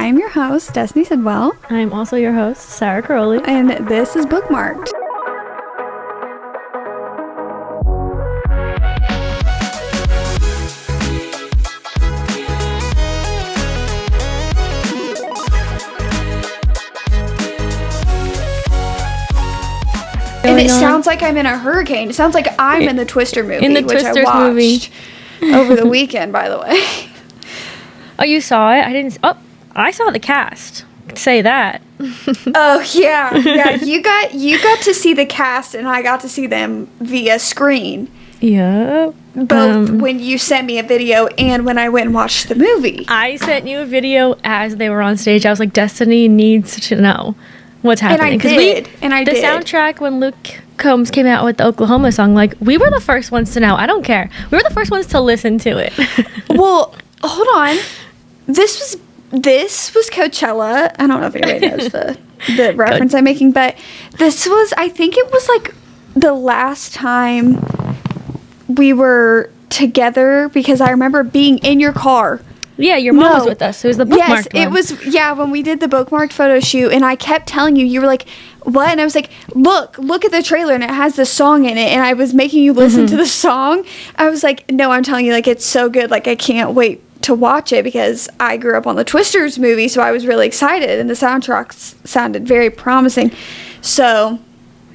I'm your host, Destiny Sidwell. I'm also your host, Sarah Crowley. And this is Bookmark'd. And it sounds like I'm in a hurricane. It sounds like I'm in the Twister movie, which I watched over the weekend, by the way. Oh, you saw it? I didn't. Oh, I saw the cast. Say that. Oh yeah, yeah. You got to see the cast, and I got to see them via screen. Yeah. Both when you sent me a video and when I went and watched the movie. I sent you a video as they were on stage. I was like, Destiny needs to know what's happening. And I did. The soundtrack when Luke Combs came out with the Oklahoma song, like, we were the first ones to know. I don't care. We were the first ones to listen to it. Well, hold on. This was Coachella. I don't know if anybody knows the reference I'm making, but this was, I think it was like the last time we were together, because I remember being in your car. Yeah, your mom was with us. It was the Bookmark'd one. It was, when we did the Bookmark'd photo shoot, and I kept telling you, you were like, what? And I was like, look at the trailer, and it has this song in it, and I was making you listen to the song. I was like, no, I'm telling you, like, it's so good, like, I can't wait to watch it, because I grew up on the Twisters movie, so I was really excited, and the soundtrack sounded very promising. So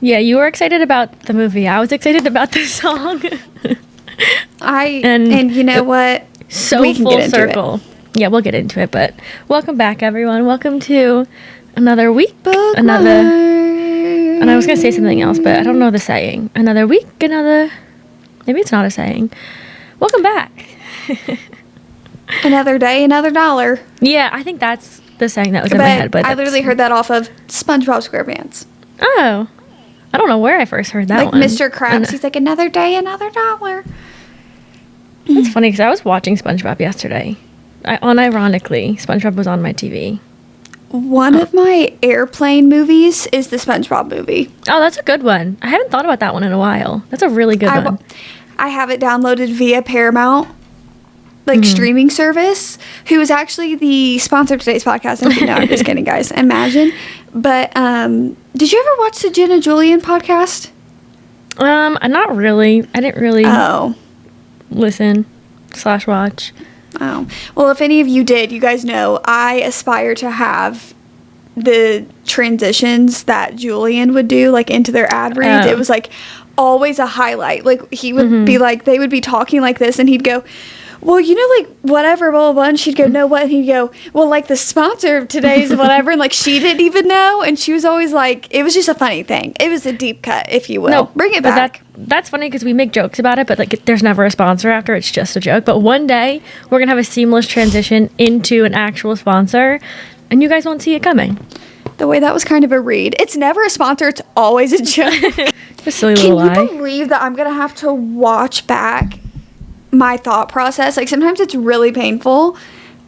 yeah, you were excited about the movie. I was excited about the song. And you know what? So we can full circle. Yeah, we'll get into it, but welcome back, everyone. Welcome to another week. And I was going to say something else, but I don't know the saying. Another week, maybe it's not a saying. Welcome back. Another day, another dollar. Yeah, I think that's the saying that was in my head. But I literally heard that off of SpongeBob SquarePants. Oh, I don't know where I first heard that one. Like Mr. Krabs, he's like, another day, another dollar. It's funny because I was watching SpongeBob yesterday. Unironically, SpongeBob was on my TV. One of my airplane movies is the SpongeBob movie. Oh, that's a good one. I haven't thought about that one in a while. That's a really good one. I have it downloaded via Paramount, streaming service, who is actually the sponsor of today's podcast. No, I'm just kidding, guys. Imagine. But did you ever watch the Jen and Julian podcast? Not really. I didn't really listen/watch. Oh. Well, if any of you did, you guys know I aspire to have the transitions that Julian would do, like, into their ad reads. It was, like, always a highlight. Like, he would be, like, they would be talking like this, and he'd go, well, you know, like, whatever, blah, blah, blah. And she'd go, no, what? And he'd go, well, like, the sponsor of today's whatever. And, like, she didn't even know. And she was always like, it was just a funny thing. It was a deep cut, if you will. No, bring it back. That's funny because we make jokes about it, but, like, there's never a sponsor after. It's just a joke. But one day, we're going to have a seamless transition into an actual sponsor, and you guys won't see it coming. The way that was kind of a read. It's never a sponsor. It's always a joke. A silly little lie. Can you believe that I'm going to have to watch back my thought process? Like, sometimes it's really painful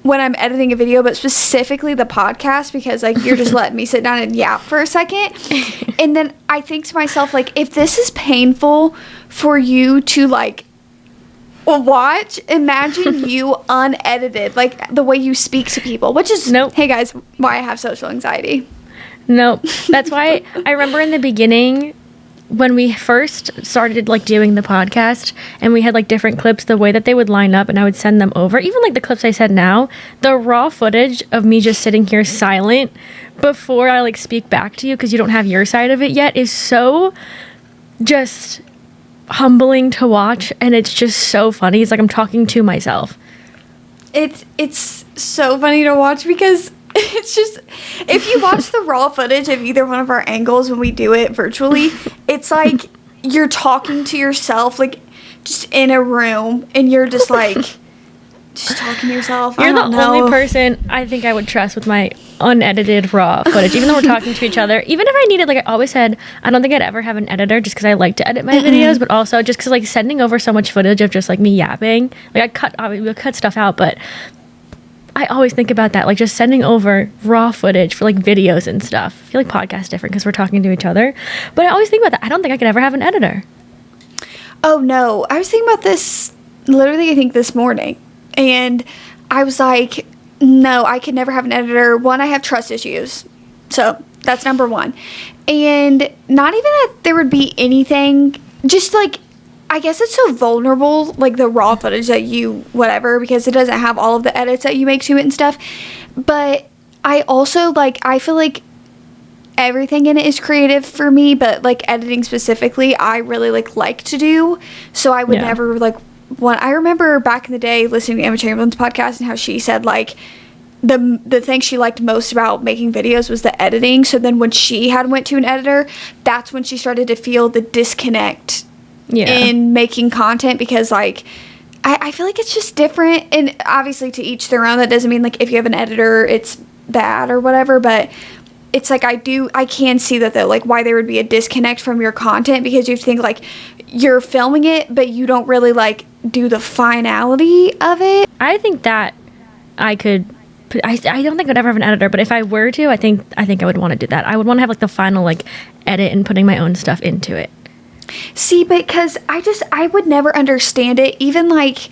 when I'm editing a video, but specifically the podcast, because, like, you're just letting me sit down and yap for a second. And then I think to myself, like, if this is painful for you to, like, watch, imagine you unedited, like, the way you speak to people, which is, hey guys, why I have social anxiety. Nope. That's why I remember in the beginning, when we first started, like, doing the podcast, and we had, like, different clips, the way that they would line up, and I would send them over, even, like, the clips I said now, the raw footage of me just sitting here silent before I, like, speak back to you, because you don't have your side of it yet, is so just humbling to watch, and it's just so funny. It's like I'm talking to myself. It's so funny to watch, because it's just, if you watch the raw footage of either one of our angles when we do it virtually, it's like you're talking to yourself, like, just in a room, and you're just like just talking to yourself. You're the only person I think I would trust with my unedited raw footage, even though we're talking to each other. Even if I needed, like, I always said, I don't think I'd ever have an editor, just because I like to edit my videos, but also just because, like, sending over so much footage of just, like, me yapping, like, we'll cut stuff out, but I always think about that, like, just sending over raw footage for, like, videos and stuff. I feel like podcasts different because we're talking to each other, but I always think about that. I don't think I could ever have an editor. Oh no, I was thinking about this literally, I think, this morning, and I was like, No, I could never have an editor. One, I have trust issues. So that's number one. And not even that there would be anything, just like, I guess it's so vulnerable, like the raw footage that you, whatever, because it doesn't have all of the edits that you make to it and stuff. But I also, like, I feel like everything in it is creative for me, but like editing specifically, I really like to do. So I would never like, I remember back in the day listening to Emma Chamberlain's podcast and how she said like the thing she liked most about making videos was the editing. So then when she went to an editor, that's when she started to feel the disconnect in making content, because like I feel like it's just different, and obviously to each their own. That doesn't mean like if you have an editor it's bad or whatever, but it's like I can see that though, like why there would be a disconnect from your content, because you think like you're filming it but you don't really like do the finality of it. I think that I could I don't think I'd ever have an editor, but if I were to, I think I would want to do that. I would want to have like the final like edit and putting my own stuff into it. See, but because I would never understand it, even like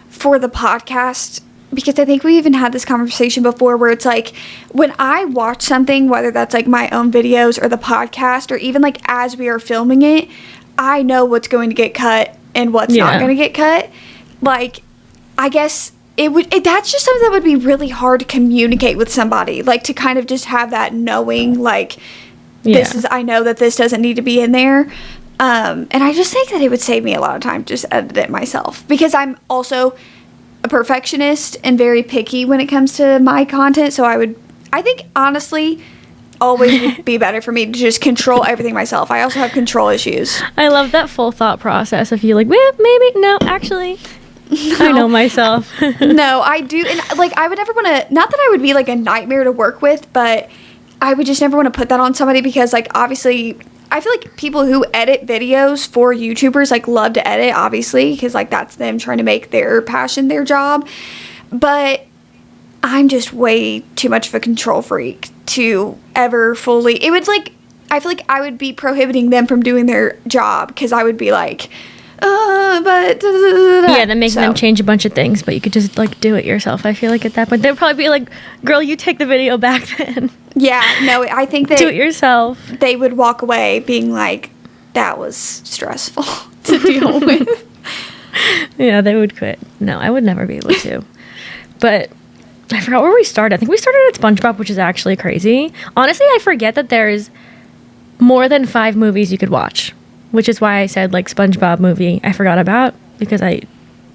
for the podcast, because I think we even had this conversation before where it's like when I watch something, whether that's like my own videos or the podcast or even like as we are filming it, I know what's going to get cut and what's not going to get cut. Like, I guess that's just something that would be really hard to communicate with somebody, like to kind of just have that knowing, like I know that this doesn't need to be in there. And I just think that it would save me a lot of time just edit it myself, because I'm also a perfectionist and very picky when it comes to my content. So I think honestly always would be better for me to just control everything myself. I also have control issues. I love that full thought process of you like, well, maybe, no, actually, no. I know myself. No, I do. And like, I would never want to, not that I would be like a nightmare to work with, but I would just never want to put that on somebody, because like, obviously, I feel like people who edit videos for YouTubers like love to edit, obviously, because like that's them trying to make their passion their job. But I'm just way too much of a control freak to ever fully. It would like, I feel like I would be prohibiting them from doing their job, because I would be like, but then making them change a bunch of things, but you could just like do it yourself. I feel like at that point they'd probably be like, girl, you take the video back then. Yeah, no, I think that do it yourself. They would walk away being like, that was stressful to deal with. Yeah, they would quit. No, I would never be able to. But I forgot where we started. I think we started at SpongeBob, which is actually crazy. Honestly, I forget that there's more than 5 movies you could watch, which is why I said like SpongeBob movie I forgot about, because I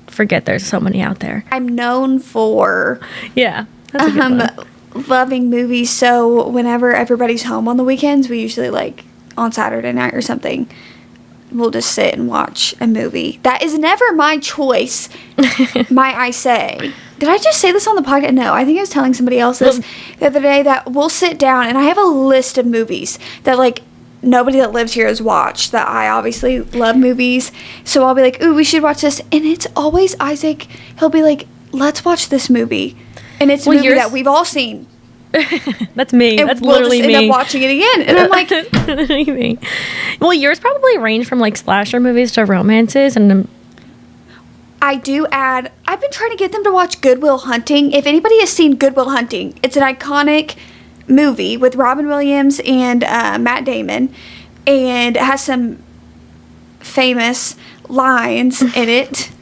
forget there's so many out there. I'm known for that's a good one. Loving movies, so whenever everybody's home on the weekends, we usually like on Saturday night or something, we'll just sit and watch a movie. That is never my choice, might I say. Did I just say this on the podcast? No, I think I was telling somebody else this the other day, that we'll sit down and I have a list of movies that like nobody that lives here has watched, that I obviously love movies. So I'll be like, ooh, we should watch this. And it's always Isaac. He'll be like, let's watch this movie. And it's a movie that we've all seen. That's me. And that's we'll literally just me. end up watching it again. And I'm like... Well, yours probably range from like slasher movies to romances. And I do add... I've been trying to get them to watch Good Will Hunting. If anybody has seen Good Will Hunting, it's an iconic movie with Robin Williams and Matt Damon. And it has some famous lines in it.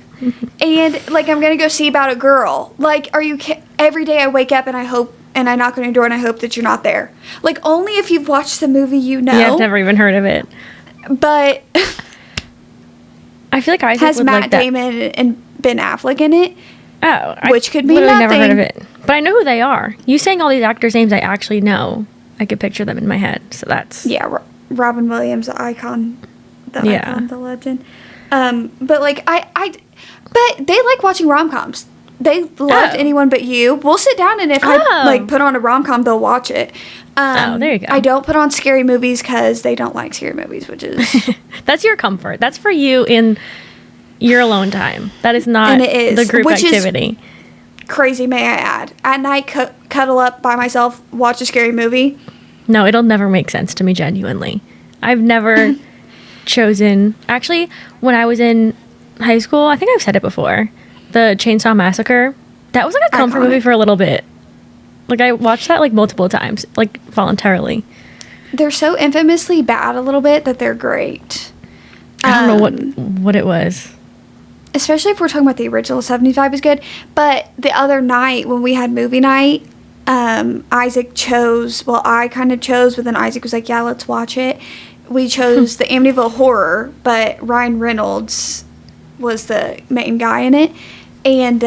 And like, I'm gonna go see About a Girl. Like, are you every day I wake up and I hope, and I knock on your door and I hope that you're not there. Like, only if you've watched the movie, you know. Yeah, I've never even heard of it. But I feel like Isaac has would Matt like that. Damon and Ben Affleck in it. Oh, which could be literally nothing. Never heard of it, but I know who they are. You saying all these actors' names, I actually know. I could picture them in my head, so that's Robin Williams, the icon, the legend. But like but they like watching rom-coms. They loved Anyone But You. We'll sit down, and if I like put on a rom-com, they'll watch it. There you go. I don't put on scary movies because they don't like scary movies, which is that's your comfort. That's for you in your alone time. That is not and it is, the group which activity. Is crazy, may I add. At night, cuddle up by myself, watch a scary movie. No, it'll never make sense to me, genuinely. I've never chosen... Actually, when I was in high school, I think I've said it before, the Chainsaw Massacre, that was like a comfort movie for a little bit. Like, I watched that, like, multiple times, like, voluntarily. They're so infamously bad a little bit that they're great. I don't know what it was. Especially if we're talking about the original 70s vibe is good. But the other night when we had movie night, Isaac chose, well, I kind of chose, but then Isaac was like, yeah, let's watch it. We chose the Amityville Horror, but Ryan Reynolds was the main guy in it. And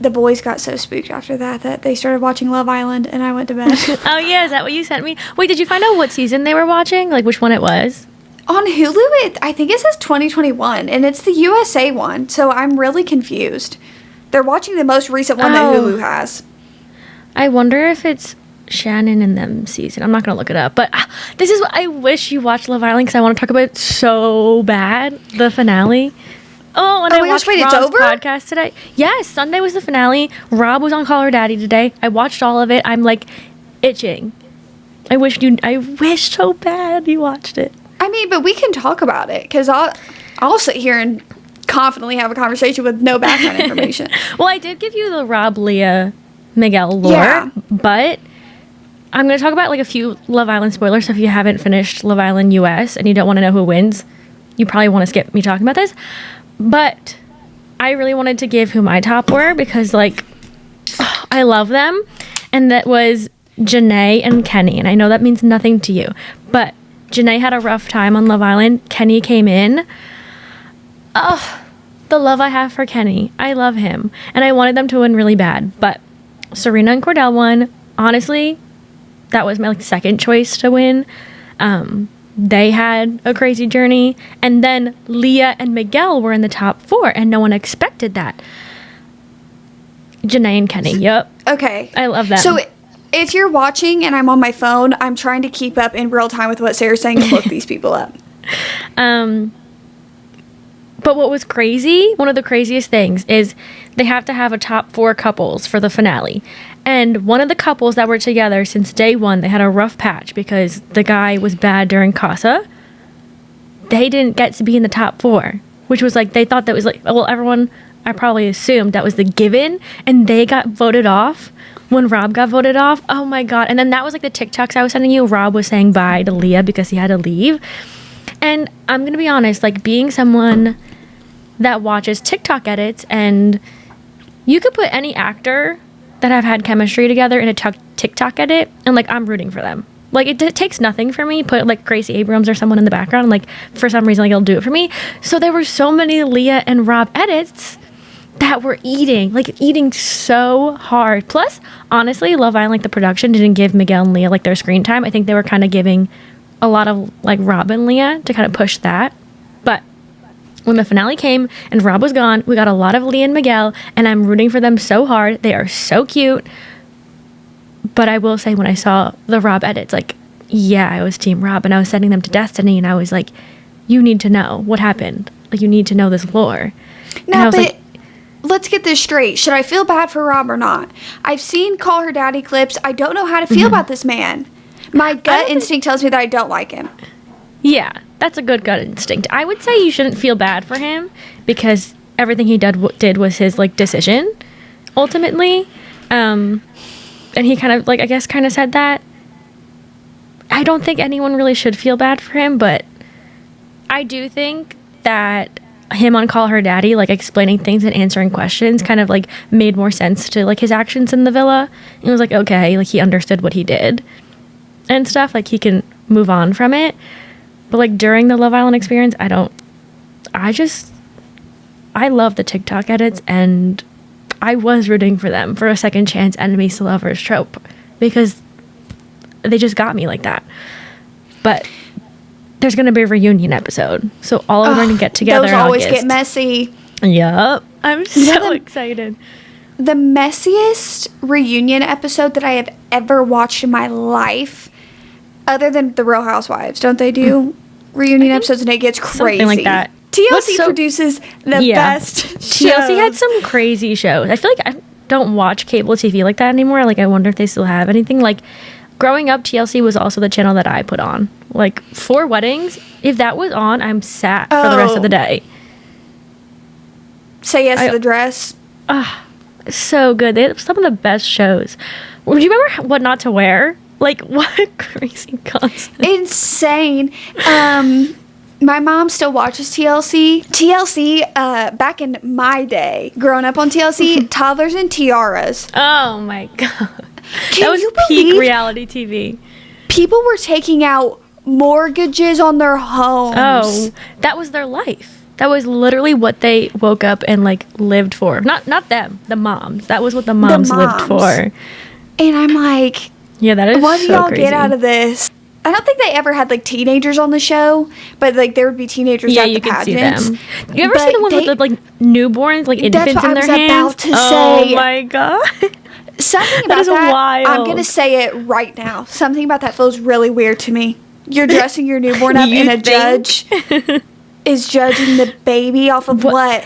the boys got so spooked after that they started watching Love Island, and I went to bed. Oh, yeah, is that what you sent me? Wait, did you find out what season they were watching? Like, which one it was? On Hulu, I think it says 2021, and it's the USA one, so I'm really confused. They're watching the most recent one that Hulu has. I wonder if it's Shannon and them season. I'm not going to look it up, but this is what I wish you watched Love Island, because I want to talk about it so bad, the finale. Oh, and I watched Rob's podcast today. Yes, Sunday was the finale. Rob was on Call Her Daddy today. I watched all of it. I'm, like, itching. I wish so bad you watched it. I mean, but we can talk about it, because I'll sit here and confidently have a conversation with no background information. Well, I did give you the Rob, Leah, Miguel lore, but I'm going to talk about, like, a few Love Island spoilers. So if you haven't finished Love Island US and you don't want to know who wins, you probably want to skip me talking about this. But I really wanted to give who my top were, because, like, I love them. And that was Janae and Kenny. And I know that means nothing to you, but Janae had a rough time on Love Island. Kenny came in. Oh, the love I have for Kenny. I love him. And I wanted them to win really bad. But Serena and Cordell won. Honestly, that was my, like, second choice to win. They had a crazy journey. And then Leah and Miguel were in the top 4, and no one expected that. Janae and Kenny, yep. Okay. I love that. So if you're watching and I'm on my phone, I'm trying to keep up in real time with what Sarah's saying and look these people up. But what was crazy, one of the craziest things, is they have to have a top 4 couples for the finale. And one of the couples that were together since day one, they had a rough patch because the guy was bad during Casa. They didn't get to be in the top 4, which was like, they thought that was like, well, everyone, I probably assumed that was the given, and they got voted off when Rob got voted off. Oh my God. And then that was like the TikToks I was sending you. Rob was saying bye to Leah because he had to leave. And I'm going to be honest, like, being someone that watches TikTok edits, and you could put any actor that have had chemistry together in a TikTok edit, and, like, I'm rooting for them. Like, it takes nothing for me. Put, like, Gracie Abrams or someone in the background, and, like, for some reason, like, it'll do it for me. So there were so many Leah and Rob edits that were eating so hard. Plus, honestly, Love Island, like, the production didn't give Miguel and Leah, like, their screen time. I think they were kind of giving a lot of, like, Rob and Leah to kind of push that. But when the finale came and Rob was gone, we got a lot of Leah and Miguel, and I'm rooting for them so hard. They are so cute. But I will say, when I saw the Rob edits, like, yeah, I was Team Rob, and I was sending them to Destiny, and I was like, you need to know what happened. Like, you need to know this lore. No, but let's get this straight. Should I feel bad for Rob or not? I've seen Call Her Daddy clips. I don't know how to feel about this man. My gut instinct tells me that I don't like him. Yeah, that's a good gut instinct. I would say you shouldn't feel bad for him, because everything he did was his, like, decision, ultimately. And he kind of, like, I guess kind of said that. I don't think anyone really should feel bad for him, but I do think that him on Call Her Daddy, like, explaining things and answering questions kind of, like, made more sense to, like, his actions in the villa. It was like, okay, like, he understood what he did and stuff. Like, he can move on from it. But, like, during the Love Island experience, I love the TikTok edits, and I was rooting for them for a second chance enemies to lovers trope, because they just got me like that. But there's going to be a reunion episode, so all are going to get together. Those always get messy. Yup. I'm so excited. The messiest reunion episode that I have ever watched in my life, other than the Real Housewives, don't they do reunion episodes and it gets crazy? Something like that. TLC produces the best shows. TLC had some crazy shows. I feel like I don't watch cable TV like that anymore. Like, I wonder if they still have anything. Like, growing up, TLC was also the channel that I put on. Like, for weddings, if that was on, I'm sat for the rest of the day. Say Yes to the Dress. So good. They have some of the best shows. Do you remember What Not to Wear? Like, what a crazy concept. Insane. My mom still watches TLC. TLC, back in my day, growing up on TLC, Toddlers and Tiaras. Oh my God. Can That was you peak believe reality TV. people were taking out mortgages on their homes? Oh, that was their life. That was literally what they woke up and like lived for. Not them, the moms. That was what the moms lived for. And I'm like, Yeah, that is what do so y'all crazy. get out of this? I don't think they ever had like teenagers on the show, but like there would be teenagers Yeah, at the you could see pageants. them. You ever But see the ones with the like newborns, like infants what in I their was hands? about to Oh say. my God. Something That about is that, wild. I'm going to say it right now. Something about that feels really weird to me. You're dressing your newborn up You and a think? judge is judging the baby off of what?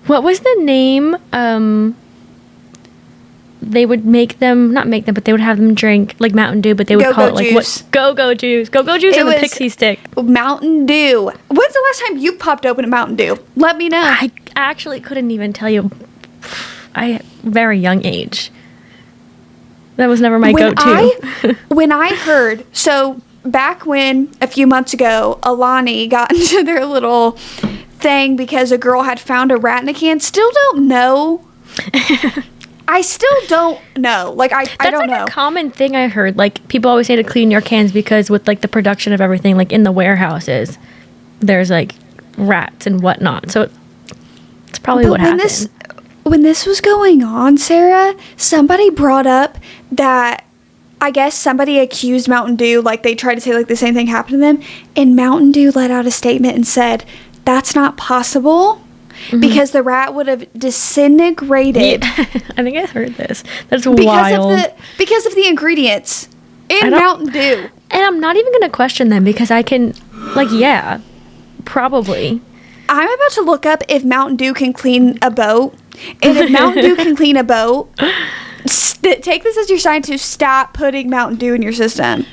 What was the name? They would not make them, but they would have them drink like Mountain Dew, but they would Go-Go call it like juice. what? Go-Go juice. Go-Go juice It and the was- pixie stick. Mountain Dew. When's the last time you popped open a Mountain Dew? Let me know. I actually couldn't even tell you. Very young age. That was never my go-to. When I heard, so back when a few months ago, Alani got into their little thing because a girl had found a rat in a can, still don't know. I still don't know. Like, I That's don't like know. a common thing I heard. Like people always say to clean your cans because with like the production of everything, like in the warehouses, there's like rats and whatnot. So it's probably But what happened. When this was going on, Sarah, somebody brought up that I guess somebody accused Mountain Dew, like they tried to say like the same thing happened to them, and Mountain Dew let out a statement and said that's not possible because the rat would have disintegrated I think I heard this. That's because wild. because of the ingredients in Mountain Dew. And I'm not even gonna question them because I can, like, yeah, probably. I'm about to look up if Mountain Dew can clean a boat. And if Mountain Dew can clean a boat, take this as your sign to stop putting Mountain Dew in your system.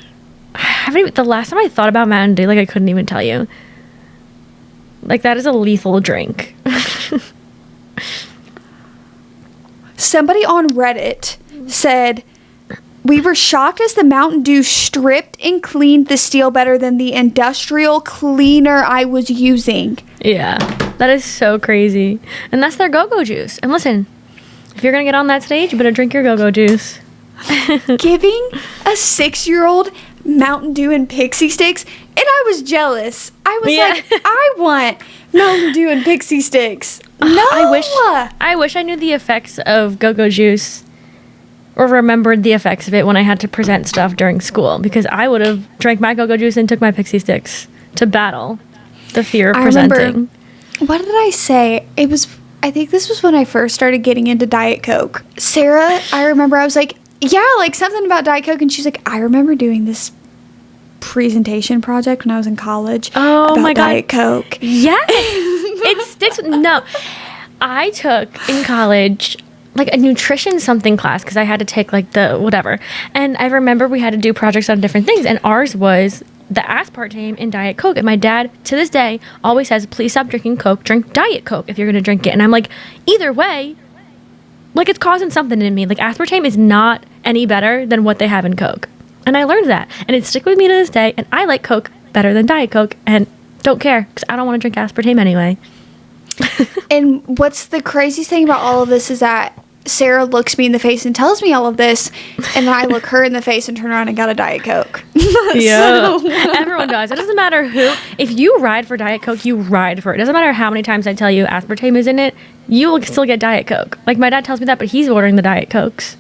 The last time I thought about Mountain Dew, like, I couldn't even tell you. Like, that is a lethal drink. Somebody on Reddit said, we were shocked as the Mountain Dew stripped and cleaned the steel better than the industrial cleaner I was using. Yeah, that is so crazy. And that's their go-go juice. And listen, if you're going to get on that stage, you better drink your go-go juice. Giving a 6-year-old Mountain Dew and Pixie Sticks, and I was jealous. I was like, I want Mountain Dew and Pixie Sticks. No! I wish I knew the effects of go-go juice or remembered the effects of it when I had to present stuff during school, because I would have drank my go-go juice and took my Pixie Sticks to battle the fear of presenting. What did I say? I think this was when I first started getting into Diet Coke. Sarah, I remember I was like, yeah, like something about Diet Coke, and she's like, I remember doing this presentation project when I was in college about my God. Diet Coke. Yes! It sticks. No. I took in college like a nutrition something class because I had to take like the whatever. And I remember we had to do projects on different things, and ours was the aspartame in Diet Coke. And my dad, to this day, always says, please stop drinking Coke, drink Diet Coke if you're going to drink it. And I'm like, either way, like it's causing something in me. Like aspartame is not any better than what they have in Coke. And I learned that. And it stuck with me to this day. And I like Coke better than Diet Coke and don't care because I don't want to drink aspartame anyway. And what's the craziest thing about all of this is that Sarah looks me in the face and tells me all of this, and then I look her in the face and turn around and got a Diet Coke. Yeah. Everyone does. It doesn't matter who. If you ride for Diet Coke, you ride for it. It doesn't matter how many times I tell you aspartame is in it, you will still get Diet Coke. Like my dad tells me that, but he's ordering the Diet Cokes.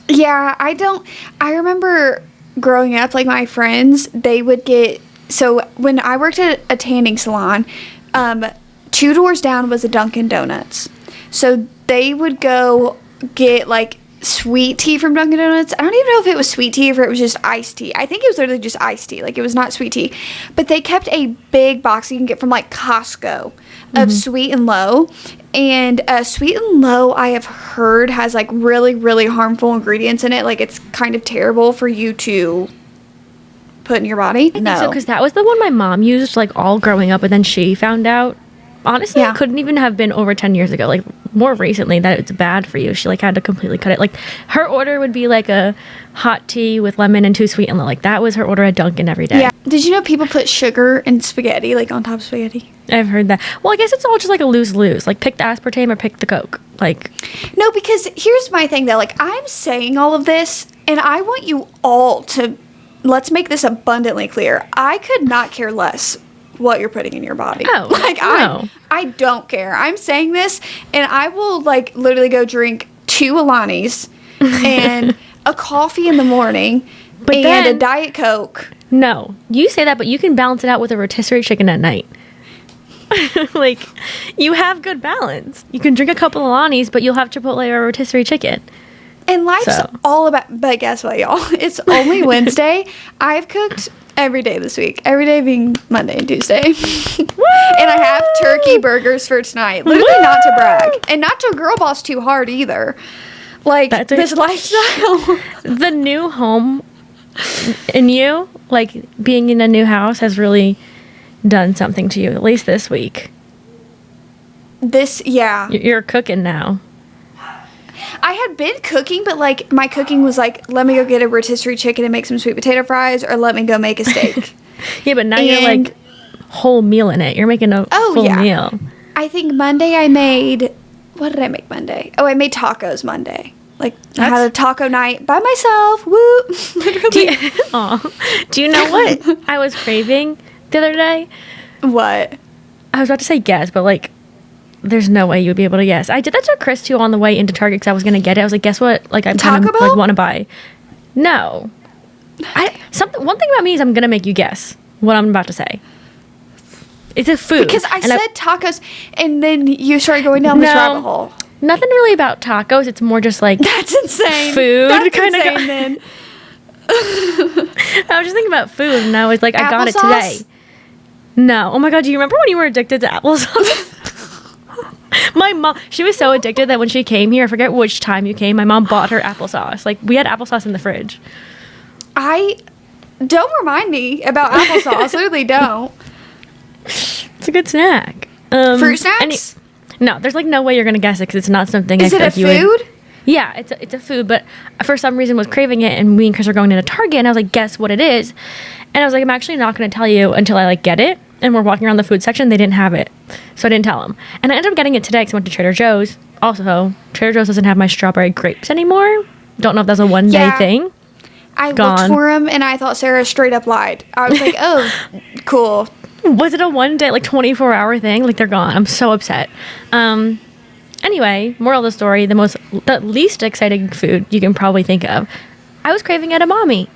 Yeah, I remember growing up, like my friends, they would get, so when I worked at a tanning salon, 2 doors down was a Dunkin' Donuts. So they would go get like sweet tea from Dunkin' Donuts. I don't even know if it was sweet tea or if it was just iced tea. I think it was literally just iced tea. Like it was not sweet tea. But they kept a big box you can get from like Costco of Sweet and Low. And Sweet and Low, I have heard, has like really, really harmful ingredients in it. Like it's kind of terrible for you to put in your body. I think so, because that was the one my mom used like all growing up, and then she found out. Honestly, Yeah. it couldn't even have been over 10 years ago. Like more recently that it's bad for you. She like had to completely cut it. Like her order would be like a hot tea with lemon and 2 sweet, and like that was her order at Dunkin' every day. Yeah. Did you know people put sugar in spaghetti, like on top of spaghetti? I've heard that. Well, I guess it's all just like a lose-lose. Like pick the aspartame or pick the Coke. Like no, because here's my thing though. Like I'm saying all of this, and I want you all to let's make this abundantly clear. I could not care less what you're putting in your body. Oh, like no. I don't care. I'm saying this, and I will like literally go drink 2 Alanis and a coffee in the morning But and then- a Diet Coke. no, you say that, but you can balance it out with a rotisserie chicken at night. Like you have good balance. You can drink a couple of Alanis, but you'll have Chipotle or rotisserie chicken. And life's So. all about, but guess what, y'all? It's only Wednesday. I've cooked every day this week. Every day being Monday and Tuesday. And I have turkey burgers for tonight. Literally not to brag. And not to girl boss too hard either. Like, That's this lifestyle. The new home in you, like being in a new house, has really done something to you, at least this week. Yeah. You're cooking now. I had been cooking, but like my cooking was like, let me go get a rotisserie chicken and make some sweet potato fries, or let me go make a steak. Yeah, but now you're And- like whole meal in it. You're making a full yeah. meal. I think Monday I made, what did I make Monday? Oh, I made tacos Monday. Like, I had a taco night by myself. Woo! Literally. Do you know what I was craving the other day? What? I was about to say guess, but like, there's no way you would be able to guess. I did that to Chris too on the way into Target because I was gonna get it. I was like, guess what? Like, I'm kind Taco of Bell? like want to buy. No, one thing about me is I'm gonna make you guess what I'm about to say. It's a food Because I and said tacos, and then you started going down this No. rabbit hole. nothing really about tacos. It's more just like That's insane. Food That's kinda insane, guy. then. I was just thinking about food, and I was like, I got it Applesauce? today. No. Oh my god, do you remember when you were addicted to applesauce? My mom, she was so addicted that when she came here, I forget which time you came, my mom bought her applesauce. Like, we had applesauce in the fridge. Don't remind me about applesauce. Literally don't. It's a good snack. Fruit snacks? No, there's like no way you're gonna guess it because it's not something. Is I it a feel like you would- food? Yeah, it's a food, but for some reason was craving it, and me and Chris are going into Target, and I was like, guess what it is? And I was like, I'm actually not going to tell you until I like get it. And we're walking around the food section, they didn't have it, so I didn't tell them. And I ended up getting it today because I went to Trader Joe's. Also, Trader Joe's doesn't have my strawberry grapes anymore. Don't know if that's a one day Yeah. thing. I looked Gone. for him, and I thought Sarah straight up lied. I was like, oh, cool. Was it a one day, like 24-hour thing? Like, they're gone. I'm so upset. Anyway, moral of the story, the least exciting food you can probably think of. I was craving edamame.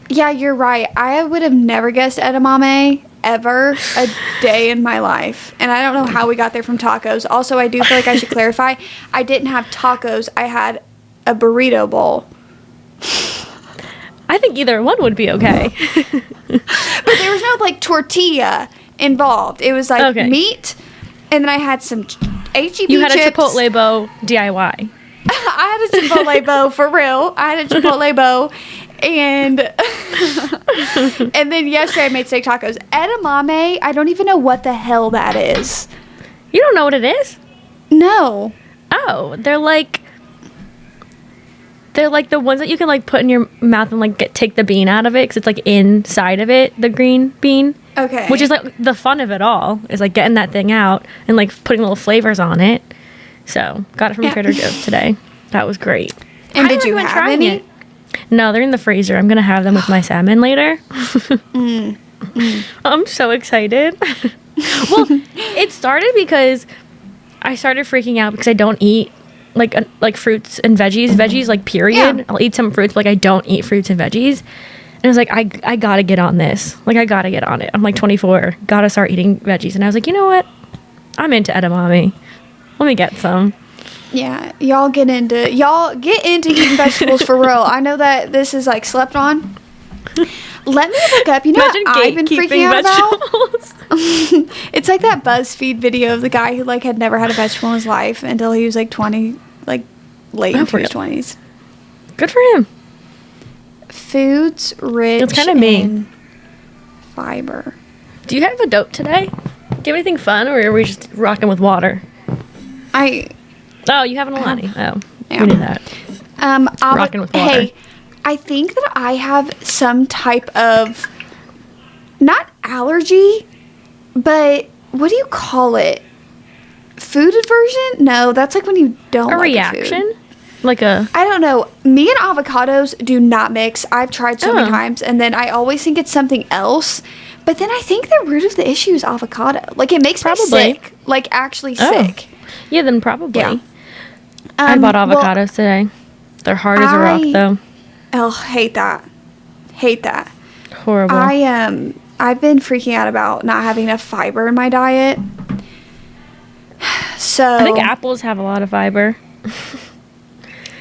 Yeah, you're right. I would have never guessed edamame ever a day in my life. And I don't know how we got there from tacos. Also, I do feel like I should clarify, I didn't have tacos. I had a burrito bowl. I think either one would be okay. But there was no, like, tortilla involved. It was, like, Okay. meat, and then I had some H-E-B You had a chips. Chipotle bow DIY. I had a Chipotle bow, for real. I had a Chipotle bow. And and then yesterday I made steak tacos. Edamame, I don't even know what the hell that is. You don't know what it is? No. Oh, they're like the ones that you can like put in your mouth and like take the bean out of it because it's like inside of it, the green bean. Okay. Which is like the fun of it all is like getting that thing out and like putting little flavors on it. So got it from Yeah. Trader Joe's today. That was great. And I did you recommend have trying any? it. No, they're in the freezer. I'm gonna have them with my salmon later. I'm so excited. Well, it started because I started freaking out because I don't eat like fruits and veggies. Veggies, like, period. Yeah. I'll eat some fruits, but like I don't eat fruits and veggies. And I was like, I gotta get on this. Like, I gotta get on it. I'm like 24. Gotta start eating veggies. And I was like, you know what? I'm into edamame. Let me get some. Yeah, y'all get into eating vegetables for real. I know that this is like slept on. Let me look up. You know Imagine what I've been freaking gatekeeping out about? vegetables. It's like that BuzzFeed video of the guy who like had never had a vegetable in his life until he was like 20, like late Oh, into his for 20s. Good for him. Foods rich It's kinda me. in fiber. Do you have a dope today? you have anything fun, or are we just rocking with water? Oh, you have an Alani. Oh, yeah. we knew that. Rocking with water. Hey, I think that I have some type of, not allergy, but what do you call it? Food aversion? No, that's like when you don't A like reaction? food. Like a... I don't know. Me and avocados do not mix. I've tried so many times, and then I always think it's something else. But then I think the root of the issue is avocado. Like, it makes me sick. Like, actually sick. Yeah, then probably. Yeah. I bought avocados today. They're hard as a rock, though. Oh, hate that. Hate that. Horrible. I've been freaking out about not having enough fiber in my diet. So I think apples have a lot of fiber.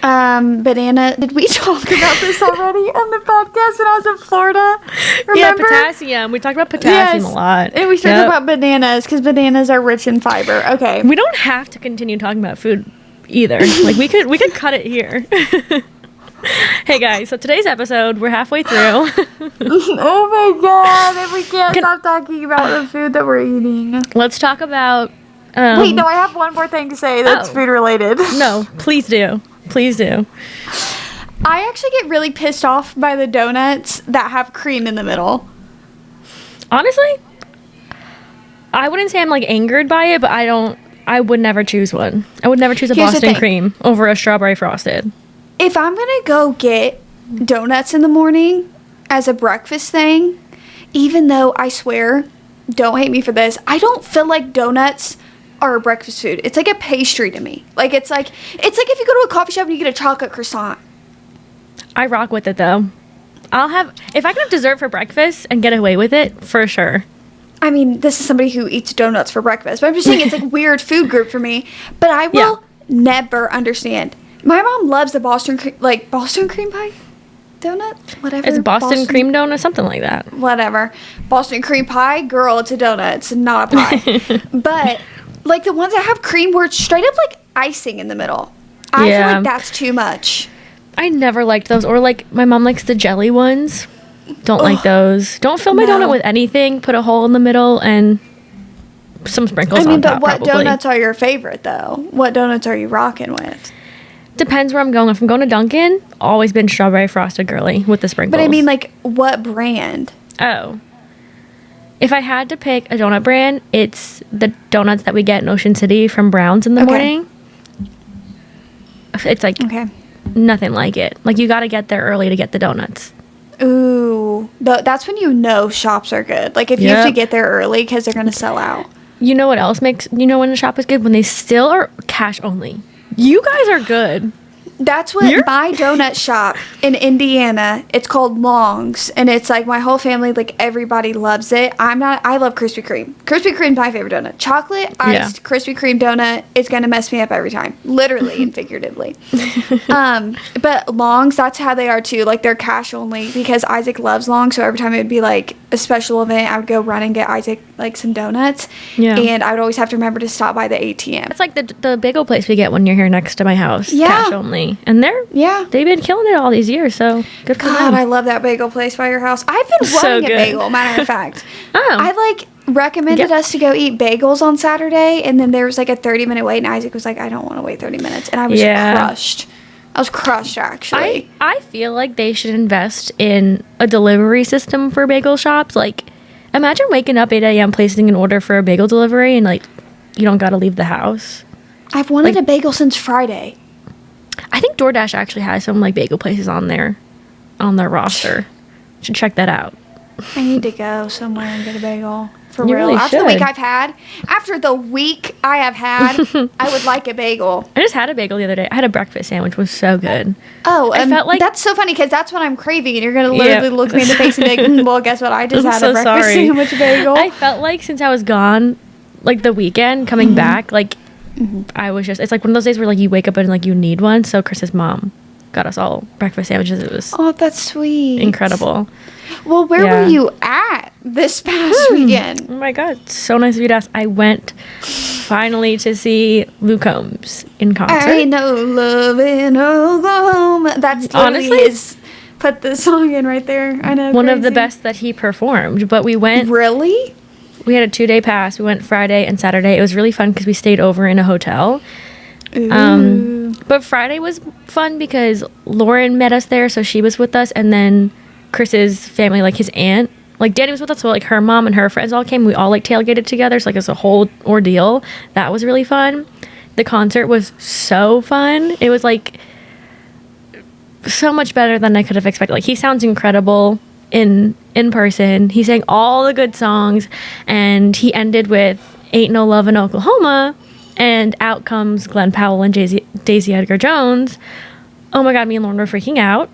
Banana. Did we talk about this already on the podcast when I was in Florida? Remember? Yeah, potassium. We talked about potassium a lot. And we talked about bananas because bananas are rich in fiber. Okay. We don't have to continue talking about food either. Like we could cut it here. Hey guys, so today's episode, we're halfway through. Oh my god, and we can't stop talking about the food that we're eating. Let's talk about... Wait, no, I have one more thing to say that's food related. No, please do. Please do. I actually get really pissed off by the donuts that have cream in the middle. Honestly, I wouldn't say I'm like angered by it, but I would never choose one. I would never choose a Boston cream over a strawberry frosted. If I'm going to go get donuts in the morning as a breakfast thing, even though I swear, don't hate me for this, I don't feel like donuts are a breakfast food. It's like a pastry to me. Like it's like if you go to a coffee shop and you get a chocolate croissant. I rock with it though. If I can have dessert for breakfast and get away with it, for sure. I mean, this is somebody who eats donuts for breakfast, but I'm just saying it's like weird food group for me. But I will never understand. My mom loves the Boston cream pie donut, whatever. It's Boston cream donut, something like that. Whatever. Boston cream pie, girl, it's a donut. It's not a pie. But like the ones that have cream where it's straight up like icing in the middle. I feel like that's too much. I never liked those. Or like my mom likes the jelly ones. Don't like those. Don't fill my donut with anything. Put a hole in the middle and some sprinkles on top. But what donuts are your favorite though? What donuts are you rocking with? Depends where I'm going. If I'm going to Dunkin', always been strawberry frosted girly with the sprinkles. But I mean, like, what brand? Oh. If I had to pick a donut brand, it's the donuts that we get in Ocean City from Brown's in the morning. It's like nothing like it. Like, you got to get there early to get the donuts. Ooh. That's when you know shops are good. Like, if you have to get there early because they're going to sell out. You know what else when the shop is good? When they still are cash only. You guys are good. That's what my donut shop in Indiana, it's called Long's, and it's like my whole family, like everybody loves it. I love Krispy Kreme. Krispy Kreme's my favorite donut. Chocolate iced Krispy Kreme donut is going to mess me up every time, literally and figuratively. But Long's, that's how they are too. Like they're cash only because Isaac loves Long's, so every time it would be like a special event, I would go run and get Isaac like some donuts. Yeah. And I would always have to remember to stop by the ATM. It's like the bagel place we get when you're here next to my house. Yeah. Cash only. And they've been killing it all these years, so good for them. God, I love that bagel place by your house. I've been wanting a bagel, matter of fact. I like recommended us to go eat bagels on Saturday, and then there was like a 30-minute wait, and Isaac was like, I don't want to wait 30 minutes. And I was crushed. I was crushed, actually. I feel like they should invest in a delivery system for bagel shops. Like, imagine waking up 8 a.m., placing an order for a bagel delivery, and like, you don't got to leave the house. I've wanted a bagel since Friday. I think DoorDash actually has some like bagel places on their roster. Should check that out. I need to go somewhere and get a bagel. For real. Really After the week I have had, I would like a bagel. I just had a bagel the other day. I had a breakfast sandwich. It was so good. Oh, I felt like that's so funny because that's what I'm craving, and you're gonna literally look me in the face and be like, "Well, guess what? I just had a breakfast sandwich bagel." I felt like since I was gone, like the weekend coming back, like. I was just, it's like one of those days where like you wake up and like you need one. So Chris's mom got us all breakfast sandwiches. It was that's sweet, incredible. Well, where were you at this past weekend? Oh my God, so nice of you to ask. I went finally to see Luke Combs in concert. I know love in Oklahoma. That's honestly his, put the song in right there. I know one of the best that he performed. But we went We had a 2-day pass. We went Friday and Saturday. It was really fun because we stayed over in a hotel. But Friday was fun because Lauren met us there, so she was with us, and then Chris's family, like his aunt, like Danny was with us, so like her mom and her friends all came. We all like tailgated together, so like it was a whole ordeal. That was really fun. The concert was so fun. It was like so much better than I could have expected. Like, he sounds incredible in person. He sang all the good songs, and he ended with Ain't No Love in Oklahoma, and out comes Glenn Powell and Daisy Edgar Jones. Oh my god, me and Lauren were freaking out.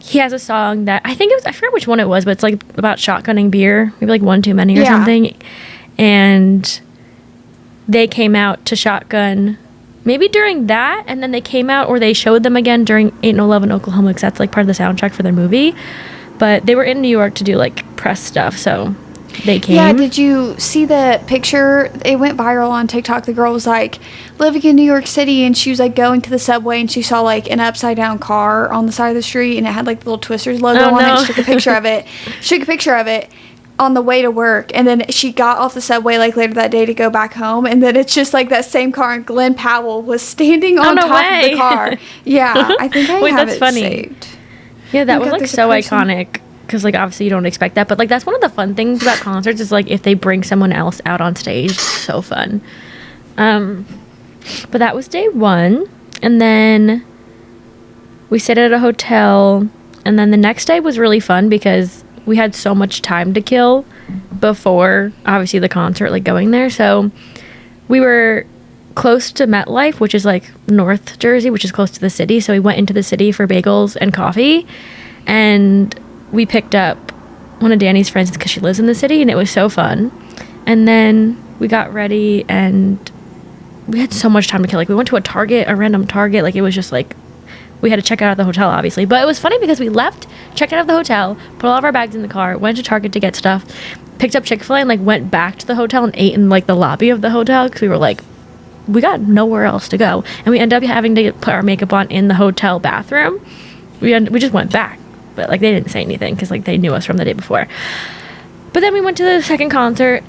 He has a song that I forget which one it was, but it's like about shotgunning beer, maybe like One Too Many or something. And they came out to shotgun maybe during that, and then they came out, or they showed them again during Ain't No Love in Oklahoma, because that's like part of the soundtrack for their movie. But they were in New York to do like press stuff, so they came. Yeah, did you see the picture? It went viral on TikTok. The girl was like living in New York City, and she was like going to the subway, and she saw like an upside down car on the side of the street, and it had like the little Twisters logo on it. She took a picture of it. She took a picture of it on the way to work, and then she got off the subway like later that day to go back home, and then it's just like that same car, and Glenn Powell was standing on top of the car. Yeah, I think I have it saved. Yeah, that was like so iconic, because like obviously you don't expect that, but like that's one of the fun things about concerts is like if they bring someone else out on stage, so fun. But that was day 1, and then we stayed at a hotel, and then the next day was really fun because we had so much time to kill before obviously the concert, like going there. So we were close to MetLife, which is like North Jersey, which is close to the city. So we went into the city for bagels and coffee, and we picked up one of Danny's friends because she lives in the city, and it was so fun. And then we got ready, and we had so much time to kill. Like, we went to a random Target. Like, it was just like, we had to check out of the hotel, obviously. But it was funny because we left, checked out of the hotel, put all of our bags in the car, went to Target to get stuff, picked up Chick-fil-A, and like went back to the hotel and ate in like the lobby of the hotel, because we were like, we got nowhere else to go. And we ended up having to put our makeup on in the hotel bathroom. We just went back, but like they didn't say anything because like they knew us from the day before. But then we went to the second concert.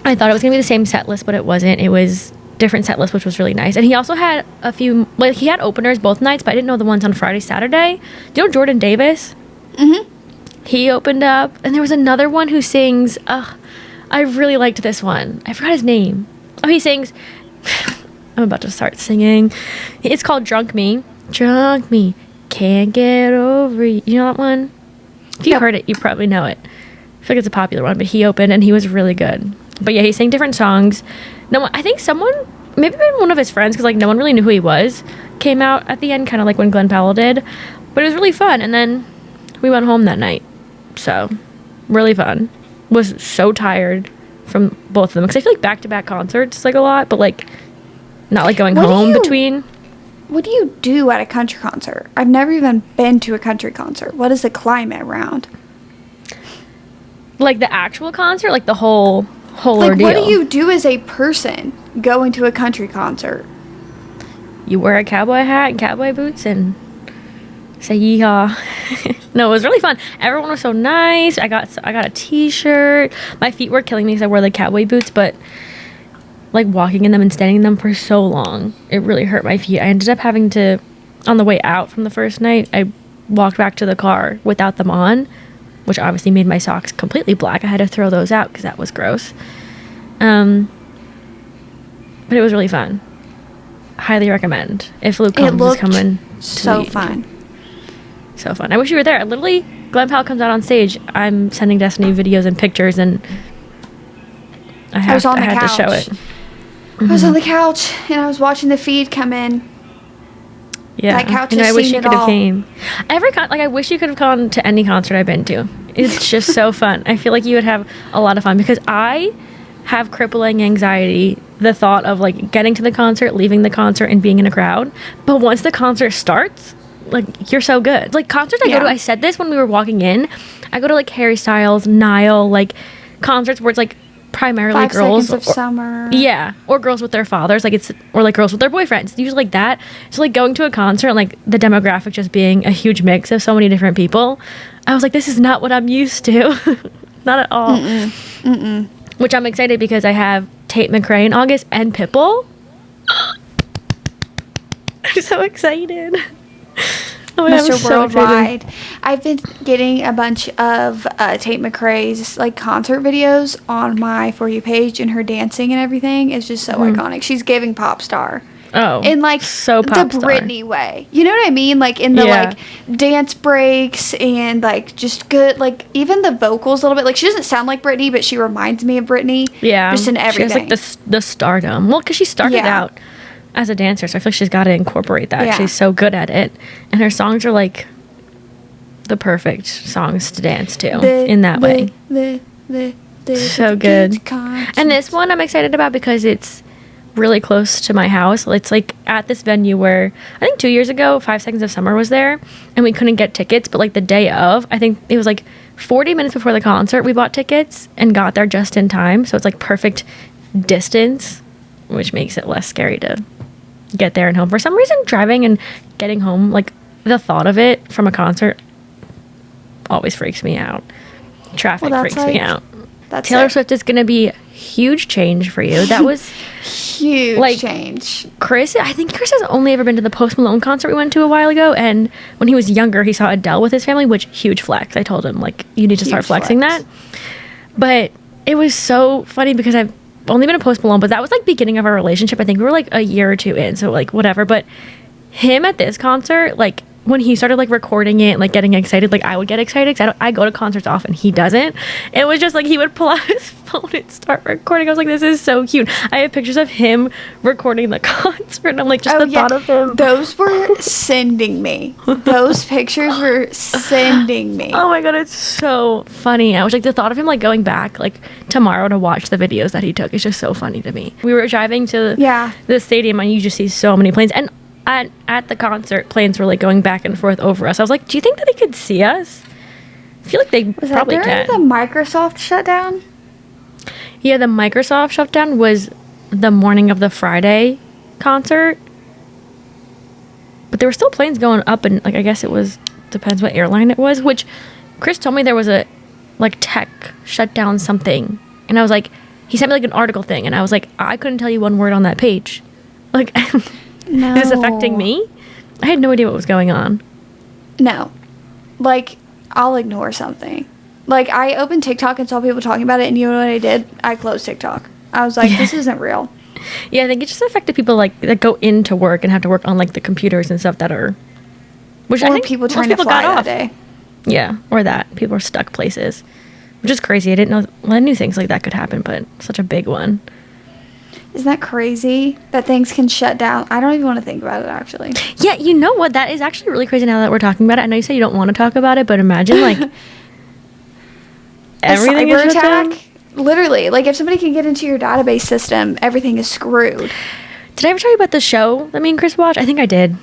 I thought it was gonna be the same set list, but it wasn't. It was different set list, which was really nice. And he also had a few, like he had openers both nights, but I didn't know the ones on Friday, Saturday. Do you know Jordan Davis? He opened up, and there was another one who sings, I really liked this one. I forgot his name. Oh, he sings, I'm about to start singing. It's called Drunk Me. Drunk Me, can't get over you. You know that one? If you heard it, you probably know it. I feel like it's a popular one, but he opened, and he was really good. But yeah, he sang different songs. No, I think someone, maybe one of his friends, because like no one really knew who he was, came out at the end, kind of like when Glenn Powell did. But it was really fun. And then we went home that night. So, really fun. Was so tired from both of them, because I feel like back-to-back concerts is like a lot, but like not like going home between. What do you do at a country concert? I've never even been to a country concert. What is the climate around? Like the actual concert, like the whole like, ordeal. what do you do as a person going to a country concert? You wear a cowboy hat and cowboy boots and say yeehaw. No, it was really fun. Everyone was so nice. I got a t-shirt. My feet were killing me because I wore the cowboy boots, but like walking in them and standing in them for so long, it really hurt my feet. I ended up having to, on the way out from the first night, I walked back to the car without them on, which obviously made my socks completely black. I had to throw those out because that was gross. But it was really fun. Highly recommend. If Luke Combs is coming. So fun. So fun. I wish you were there. Literally, Glenn Powell comes out on stage. I'm sending Destiny videos and pictures, and I had to show it. I was on the couch, and I was watching the feed come in. Yeah, that couch and has I wish seen you it could have all. came. I wish you could have gone to any concert I've been to. It's just so fun. I feel like you would have a lot of fun, because I have crippling anxiety, the thought of like getting to the concert, leaving the concert, and being in a crowd. But once the concert starts, like, you're so good. Like, concerts I go to, I said this when we were walking in, I go to like Harry Styles, Niall, like concerts where it's like primarily 5 girls, Seconds of Summer. Yeah, or girls with their fathers, like or like girls with their boyfriends. It's usually like that. So like going to a concert and like the demographic just being a huge mix of so many different people, I was like, this is not what I'm used to. Not at all. Which I'm excited because I have Tate McRae in August and Pitbull. I'm so excited. Oh my God, I'm Mr. so Worldwide. excited. I've been getting a bunch of Tate McRae's like concert videos on my For You page, and her dancing and everything is just so iconic. She's giving pop star. Oh, In like so the pop star. Britney way. You know what I mean? Like in the Yeah. like dance breaks and like just good, like even the vocals a little bit. Like she doesn't sound like Britney, but she reminds me of Britney. Yeah, Just in She has everything. like the stardom. Well, because she started Yeah. out as a dancer, so I feel like she's got to incorporate that. Yeah. She's so good at it, and her songs are like the perfect songs to dance to in that way. So good. And this one I'm excited about because it's really close to my house. It's like at this venue where I think 2 years ago 5 Seconds of Summer was there, and we couldn't get tickets, but like the day of, I think it was like 40 minutes before the concert we bought tickets and got there just in time, so it's like perfect distance, which makes it less scary to get there and home. For some reason, driving and getting home, like the thought of it from a concert always freaks me out. Traffic Well, freaks that's me like- out. That's Taylor it. Swift is going to be a huge change for you. That was Huge like, change. Chris. I think Chris has only ever been to the Post Malone concert we went to a while ago, and when he was younger, he saw Adele with his family, which huge flex. I told him like you need to start Huge flexing flex. that. But it was so funny because I've only been to Post Malone, but that was like beginning of our relationship. I think we were like a year or two in, so like whatever. But him at this concert, like when he started like recording it and like getting excited, like I would get excited because I go to concerts often. He doesn't. It was just like he would pull out his phone and start recording. I was like, this is so cute. I have pictures of him recording the concert, and I'm like, just the thought of him. Those were sending me. Those pictures were sending me. Oh my God, it's so funny. I was like, the thought of him like going back like tomorrow to watch the videos that he took is just so funny to me. We were driving to Yeah. the stadium, and you just see so many planes. And at the concert, planes were like going back and forth over us. I was like, do you think that they could see us? I feel like they Was probably that during can. the Microsoft shutdown? Yeah, the Microsoft shutdown was the morning of the Friday concert. But there were still planes going up, and like I guess it was, depends what airline it was, which Chris told me there was a like tech shutdown something. And I was like, he sent me like an article thing, and I was like, I couldn't tell you one word on that page. Like No. is this affecting me? I had no idea what was going on. No. Like, I'll ignore something. Like, I opened TikTok and saw people talking about it, and you know what I did? I closed TikTok. I was like, this isn't real. Yeah, I think it just affected people like that go into work and have to work on like the computers and stuff that are, which I Or think people most trying to people fly got that off. day. Yeah, or that people are stuck places, which is crazy. I didn't know. Well, I knew things like that could happen, but such a big one. Isn't that crazy that things can shut down? I don't even want to think about it, actually. Yeah, you know what? That is actually really crazy now that we're talking about it. I know you said you don't want to talk about it, but imagine like everything a is cyber shut down. attack? Literally. Like, if somebody can get into your database system, everything is screwed. Did I ever tell you about the show that me and Chris watched? I think I did.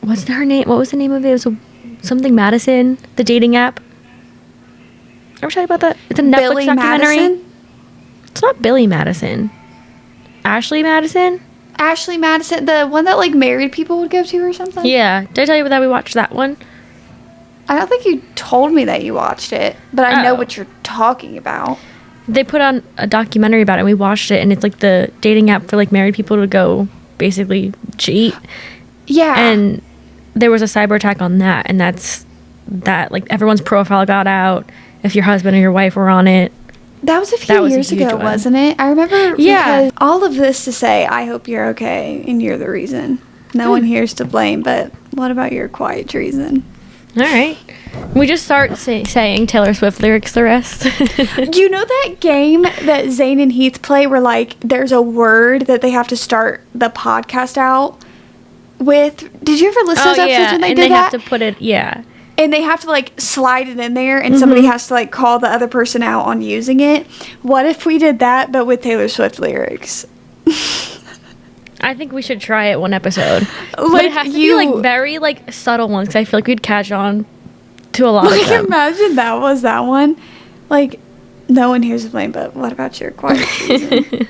What's her name? What was the name of it? It was something Madison, the dating app. Ever tell you about that? It's a Netflix Billy documentary. Madison? It's not Billy Madison. Ashley Madison? Ashley Madison, the one that, like, married people would go to or something? Yeah. Did I tell you that we watched that one? I don't think you told me that you watched it, but I know Oh. what you're talking about. They put on a documentary about it, and we watched it, and it's like the dating app for like married people to go basically cheat. Yeah. And there was a cyber attack on that, and that's that like everyone's profile got out if your husband or your wife were on it. that was a few that was a years huge ago, one. wasn't it? I remember Yeah. because all of this to say, I hope you're okay and you're the reason. No one here's to blame, but what about your quiet treason? All right. We just start saying Taylor Swift lyrics the rest. Do you know that game that Zane and Heath play where, like, there's a word that they have to start the podcast out with? Did you ever listen to those episodes when they and did they that? have to put it, yeah. And they have to, like, slide it in there, and somebody has to, like, call the other person out on using it. What if we did that, but with Taylor Swift lyrics? I think we should try it one episode. But Like, it has to be like very like subtle ones because I feel like we'd catch on to a lot Like, of them. imagine that was that one. Like, no one here's to blame, but what about your quiet treason?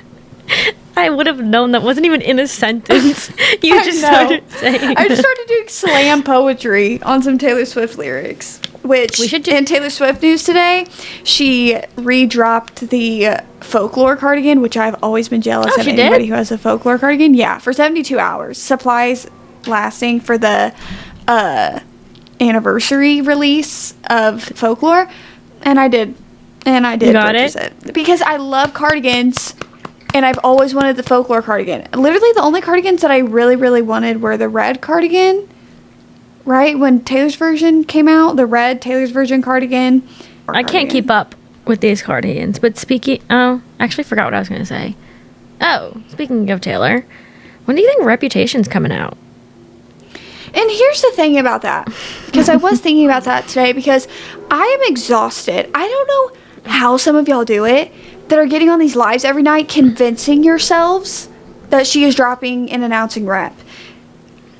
I would have known that wasn't even in a sentence. You I just know. started saying. I just started doing slam poetry on some Taylor Swift lyrics. which We should do- in Taylor Swift news today, she redropped the Folklore cardigan, which I've always been jealous of she anybody did? who has a Folklore cardigan. Yeah, for 72 hours. Supplies lasting for the anniversary release of Folklore, and I did got purchase it because I love cardigans. And I've always wanted the Folklore cardigan. Literally, the only cardigans that I really, really wanted were the red cardigan. Right? When Taylor's version came out, the red Taylor's version cardigan. I can't keep up with these cardigans. But actually forgot what I was going to say. Oh, speaking of Taylor, when do you think Reputation's coming out? And here's the thing about that. Because I was thinking about that today because I am exhausted. I don't know how some of y'all do it that are getting on these lives every night convincing yourselves that she is dropping and announcing Rep.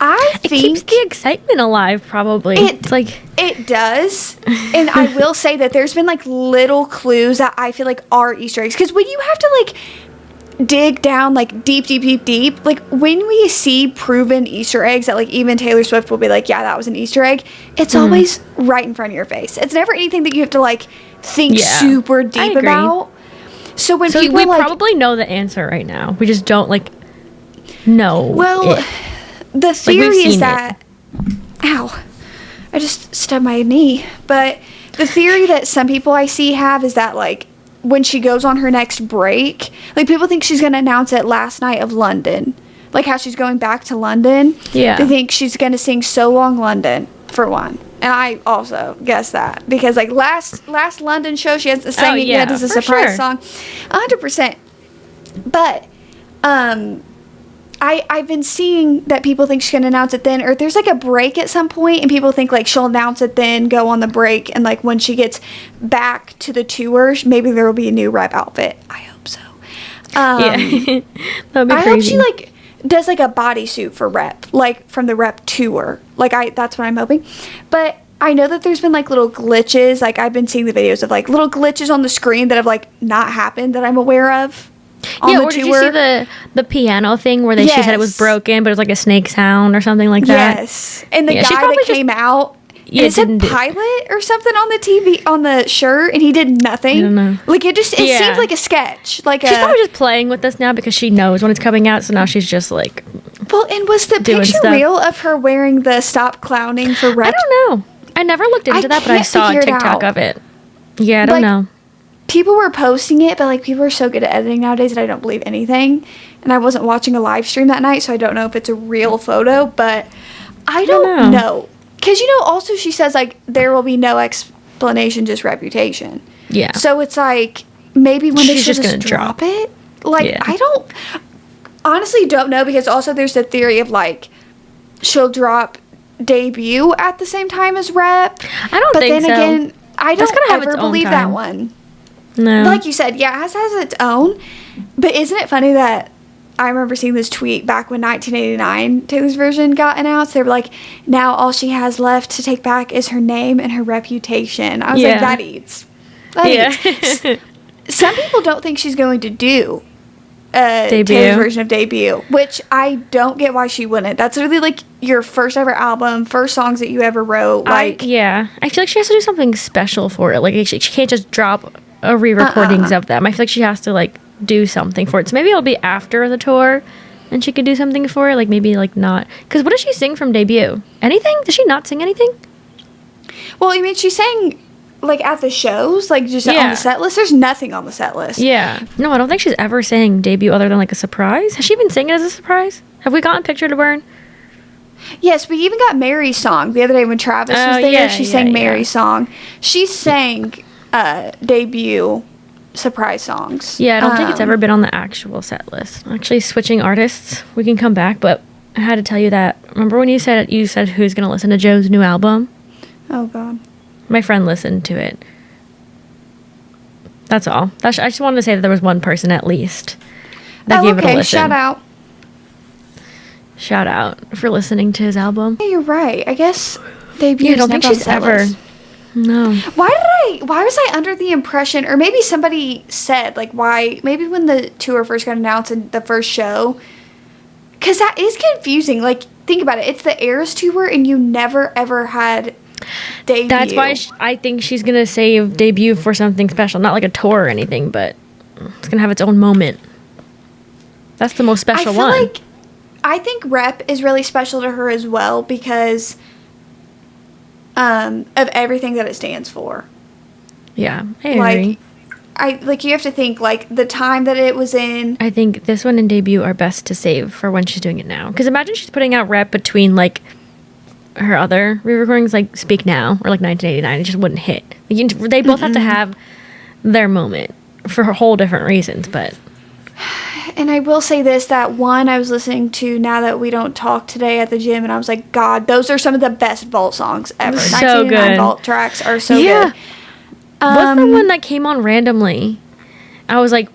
I It think keeps the excitement alive, probably. It's like... It does. And I will say that there's been like little clues that I feel like are Easter eggs. Because when you have to like dig down like deep, like when we see proven Easter eggs that like even Taylor Swift will be like, yeah, that was an Easter egg. It's always right in front of your face. It's never anything that you have to like think super deep about. So when people we like, probably know the answer right now. We just don't like know. well, it. the theory we've is seen that, ow, I just stubbed my knee. But the theory that some people I see have is that like when she goes on her next break, like people think she's going to announce it last night of London, like how she's going back to London. Yeah. They think she's going to sing So Long London for one. And I also guess that because like last London show she has to sing it yet as a surprise song, 100%. But I've been seeing that people think she's gonna announce it then, or there's like a break at some point, and people think like she'll announce it then, go on the break, and like when she gets back to the tour, maybe there will be a new Rep outfit. I hope so. Yeah, that'd be I crazy. hope she like does like a bodysuit for Rep, like from the Rep tour. Like that's what I'm hoping. But I know that there's been like little glitches. Like I've been seeing the videos of like little glitches on the screen that have like not happened that I'm aware of. On the or tour. did you see the piano thing where she said it was broken, but it was like a snake sound or something like that? Yes, and the Yeah, she's guy probably that came out. Yeah, it said didn't do- pilot or something on the TV on the shirt, and he did nothing. I don't know. Like it seemed like a sketch. Like She's probably just playing with us now because she knows when it's coming out, so now she's just like, well, and was the doing picture stuff. real of her wearing the stop clowning for Rep? I don't know. I never looked into that, but I can't saw a figure it TikTok out. of it. Yeah, I don't Like, know. People were posting it, but like people are so good at editing nowadays that I don't believe anything. And I wasn't watching a live stream that night, so I don't know if it's a real photo, but I don't know. Because, also she says, like, there will be no explanation, just reputation. Yeah. So it's like, maybe when they She's should just just gonna drop drop. it? Like, Yeah. I honestly don't know, because also there's the theory of, like, she'll drop debut at the same time as Rep. I don't think so. But then again, I That's don't gonna have ever its own believe that time. one. No. Like you said, yeah, it has its own. But isn't it funny that I remember seeing this tweet back when 1989 Taylor's version got announced? They were like, now all she has left to take back is her name and her reputation. I was like, that eats. That eats. Some people don't think she's going to do Taylor's version of Debut, which I don't get why she wouldn't. That's really like your first ever album, first songs that you ever wrote. I feel like she has to do something special for it. Like she can't just drop re-recordings of them. I feel like she has to like do something for it. So maybe it'll be after the tour, and she could do something for it. Like maybe like not, because what does she sing from Debut? Anything? Does she not sing anything? Well, I mean, she sang like at the shows, like just on the set list. There's nothing on the set list. Yeah. No, I don't think she's ever sang Debut other than like a surprise. Has she even sang it as a surprise? Have we gotten Picture to Burn? Yes, we even got Mary's song the other day when Travis was there. yeah, She yeah, sang yeah. Mary's song. She sang Debut surprise songs. Yeah, I don't think it's ever been on the actual set list. Actually, switching artists, we can come back, but I had to tell you that. Remember when you said who's going to listen to Joe's new album? Oh, God. My friend listened to it. That's all. I just wanted to say that there was one person at least that gave it a listen. Shout out. Shout out for listening to his album. Yeah, you're right. I guess Debut. Yeah, I don't think she's ever. No. Why was I under the impression, or maybe somebody said, like, why, maybe when the tour first got announced in the first show, because that is confusing. Like, think about it. It's the Eras tour, and you never, ever had debut. That's why I think she's gonna save debut for something special, not like a tour or anything, but it's gonna have its own moment. That's the most special one. I think Rep is really special to her as well because of everything that it stands for. Yeah, I agree. You have to think, like, the time that it was in. I think this one and debut are best to save for when she's doing it now. Because imagine she's putting out Rep between, like, her other re-recordings, like Speak Now or, like, 1989. It just wouldn't hit. They both have to have their moment for whole different reasons, but... And I will say this, that one I was listening to Now That We Don't Talk today at the gym, and I was like, God, those are some of the best Vault songs ever. So 1989 good. Vault tracks are so good. What's the one that came on randomly? I was like,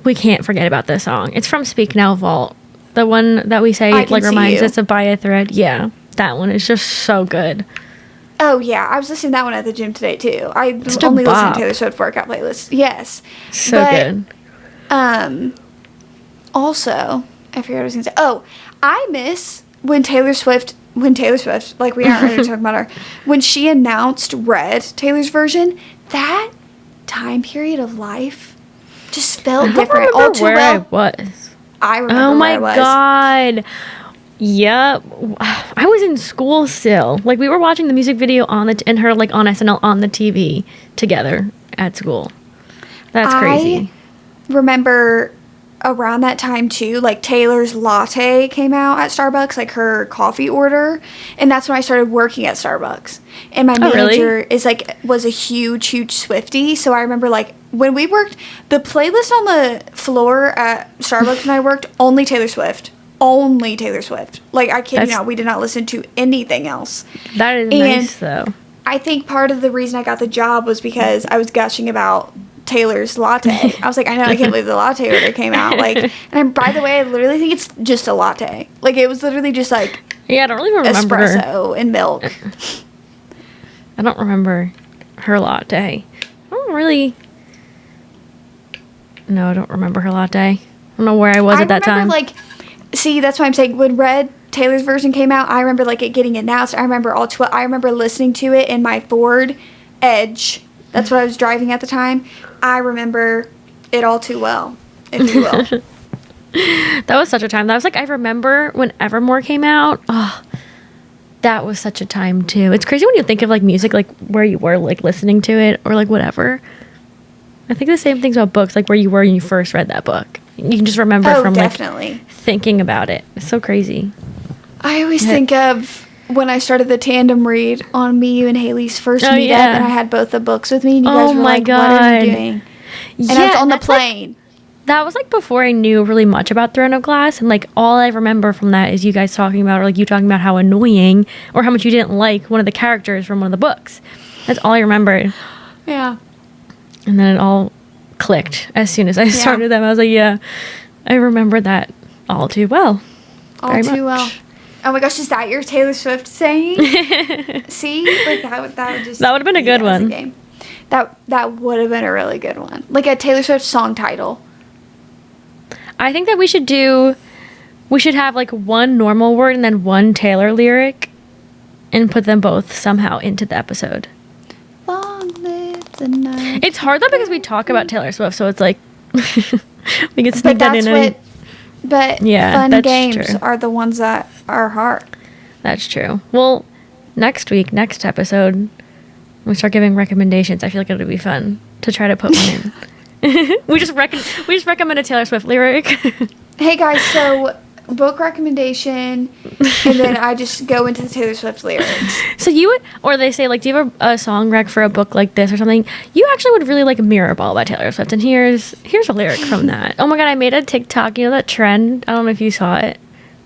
we can't forget about this song. It's from Speak Now Vault. The one that we say, like, reminds us of By a Thread. Yeah, that one is just so good. Oh, yeah. I was listening to that one at the gym today, too. I It's only listen to Taylor Swift workout playlists. Yes. So good. Also, I forget what I was going to say. Oh, I miss when Taylor Swift, like, we aren't ready to talk about her, when she announced Red, Taylor's version, that time period of life just felt different. All too well. I was. I remember oh my where I was. God. Yep. I was in school still. Like, we were watching the music video and her, like, on SNL on the TV together at school. That's crazy. I remember around that time too, like, Taylor's latte came out at Starbucks, like her coffee order, and that's when I started working at Starbucks. And my manager was a huge Swiftie, so I remember, like, when we worked, the playlist on the floor at Starbucks when I worked, only Taylor Swift. Like, I kid you not, we did not listen to anything else. That is nice, though. I think part of the reason I got the job was because I was gushing about Taylor's latte. I was like, I can't believe the latte order came out. Like, and by the way, I literally think it's just a latte. Like, it was literally just like, yeah, I don't really remember espresso and milk. I don't remember her latte. I don't remember her latte. I don't know where I was at that time. See, that's why I'm saying when Taylor's version came out, I remember, like, it getting announced. I remember I remember listening to it in my Ford Edge. That's what I was driving at the time. I remember it all too well. That was such a time. That was like, I remember when Evermore came out. Oh, that was such a time too. It's crazy when you think of, like, music, like, where you were, like, listening to it or, like, whatever. I think the same things about books, like where you were when you first read that book. You can just remember from definitely. Like, thinking about it. It's so crazy. I always think of when I started the tandem read on me, you, and Haley's first meetup, and I had both the books with me, and you guys were like, God. What are you doing? And I was on the plane. Like, that was, like, before I knew really much about Throne of Glass, and, like, all I remember from that is you guys talking about, or, like, you talking about how annoying or how much you didn't like one of the characters from one of the books. That's all I remembered. Yeah. And then it all clicked as soon as I started them. I was like, yeah, I remember that all too well. All too well. Oh my gosh, is that your Taylor Swift saying? See? Like, that would have been a good one. Game. That would have been a really good one. Like a Taylor Swift song title. I think that we should have, like, one normal word and then one Taylor lyric and put them both somehow into the episode. Long live the night. It's hard though because we talk about Taylor Swift, so it's like we can sneak that in. But fun games are the ones that are hard. That's true. Well, next episode, we start giving recommendations. I feel like it'll be fun to try to put one in. we just recommend a Taylor Swift lyric. Hey guys, so book recommendation, and then I just go into the Taylor Swift lyrics. So or they say, like, do you have a song rec for a book like this or something? You actually would really like Mirrorball by Taylor Swift, and here's a lyric from that. Oh my God, I made a TikTok. You know that trend? I don't know if you saw it.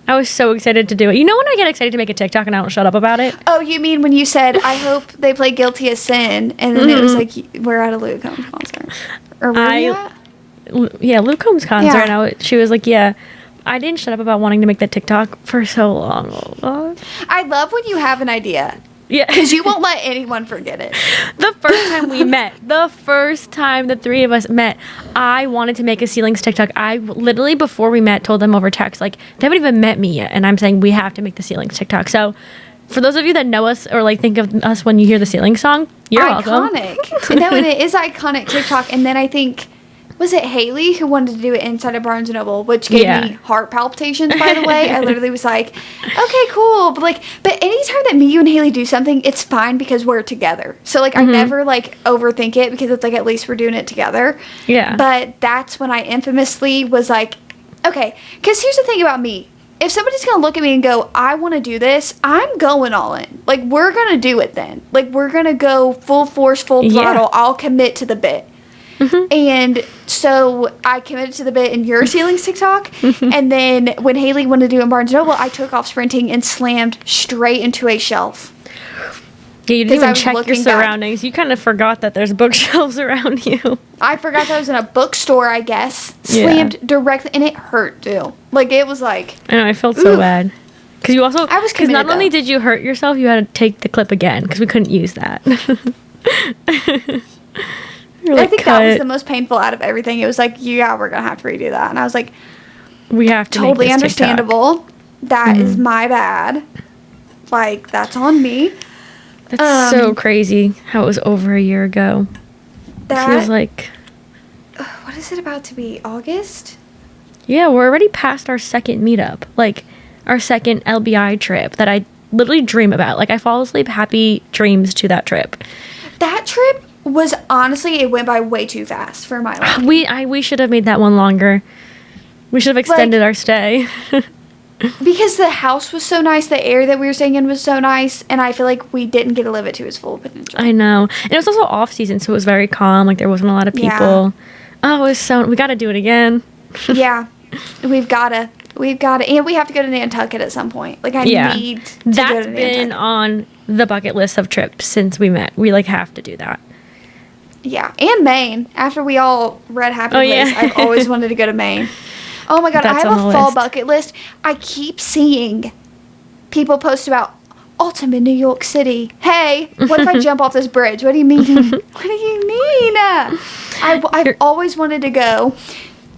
I was so excited to do it. You know when I get excited to make a TikTok and I don't shut up about it? Oh, you mean when you said, I hope they play Guilty as Sin, and then it was like, we're at a Luke Combs concert. Or were you at? Yeah, Luke Combs concert, and she was like, yeah. I didn't shut up about wanting to make that TikTok for so long. Oh, I love when you have an idea. Yeah. Because you won't let anyone forget it. The first time the three of us met, I wanted to make a Ceilings TikTok. I literally, before we met, told them over text, like, they haven't even met me yet. And I'm saying we have to make the Ceilings TikTok. So For those of you that know us or like think of us when you hear the ceiling song, you're welcome. Iconic. No, and it is iconic TikTok. And then I think, was it Haley who wanted to do it inside of Barnes & Noble, which gave me heart palpitations, by the way. I literally was like, okay, cool. But anytime that me, you, and Haley do something, it's fine because we're together. So, I never, overthink it because it's, at least we're doing it together. Yeah. But that's when I infamously was like, okay, because here's the thing about me. If somebody's going to look at me and go, I want to do this, I'm going all in. We're going to do it then. We're going to go full force, full throttle. Yeah. I'll commit to the bit. Mm-hmm. And so I committed to the bit in your ceilings TikTok. And then when Haley wanted to do it in Barnes & Noble, I took off sprinting and slammed straight into a shelf. Yeah, you didn't even check your surroundings. You kind of forgot that there's bookshelves around you. I forgot that I was in a bookstore, I guess. Slammed directly, and it hurt, too. It was like... I know, I felt so bad. Because you also... I was committed, not only did you hurt yourself, you had to take the clip again, because we couldn't use that. I think that was the most painful out of everything. It was like, yeah, we're going to have to redo that. And I was like... We have to totally make this understandable. TikTok. That is my bad. That's on me. That's so crazy how it was over a year ago. That feels like... What is it about to be? August? Yeah, we're already past our second meetup. Our second LBI trip that I literally dream about. I fall asleep happy dreams to that trip. That trip was honestly, it went by way too fast for my life. We should have made that one longer. We should have extended our stay. Because the house was so nice, the air that we were staying in was so nice, and I feel like we didn't get to live it to its full potential. I know. And it was also off season, so it was very calm. There wasn't a lot of people. Yeah. Oh, it was we got to do it again. Yeah. We've got to. And we have to go to Nantucket at some point. I need to go to Nantucket. That's been on the bucket list of trips since we met. We, have to do that. Yeah. And Maine. After we all read Happy Place, I've always wanted to go to Maine. Oh my God, I have a fall bucket list. I keep seeing people post about ultimate New York City. Hey, what if I jump off this bridge? What do you mean? What do you mean? I've always wanted to go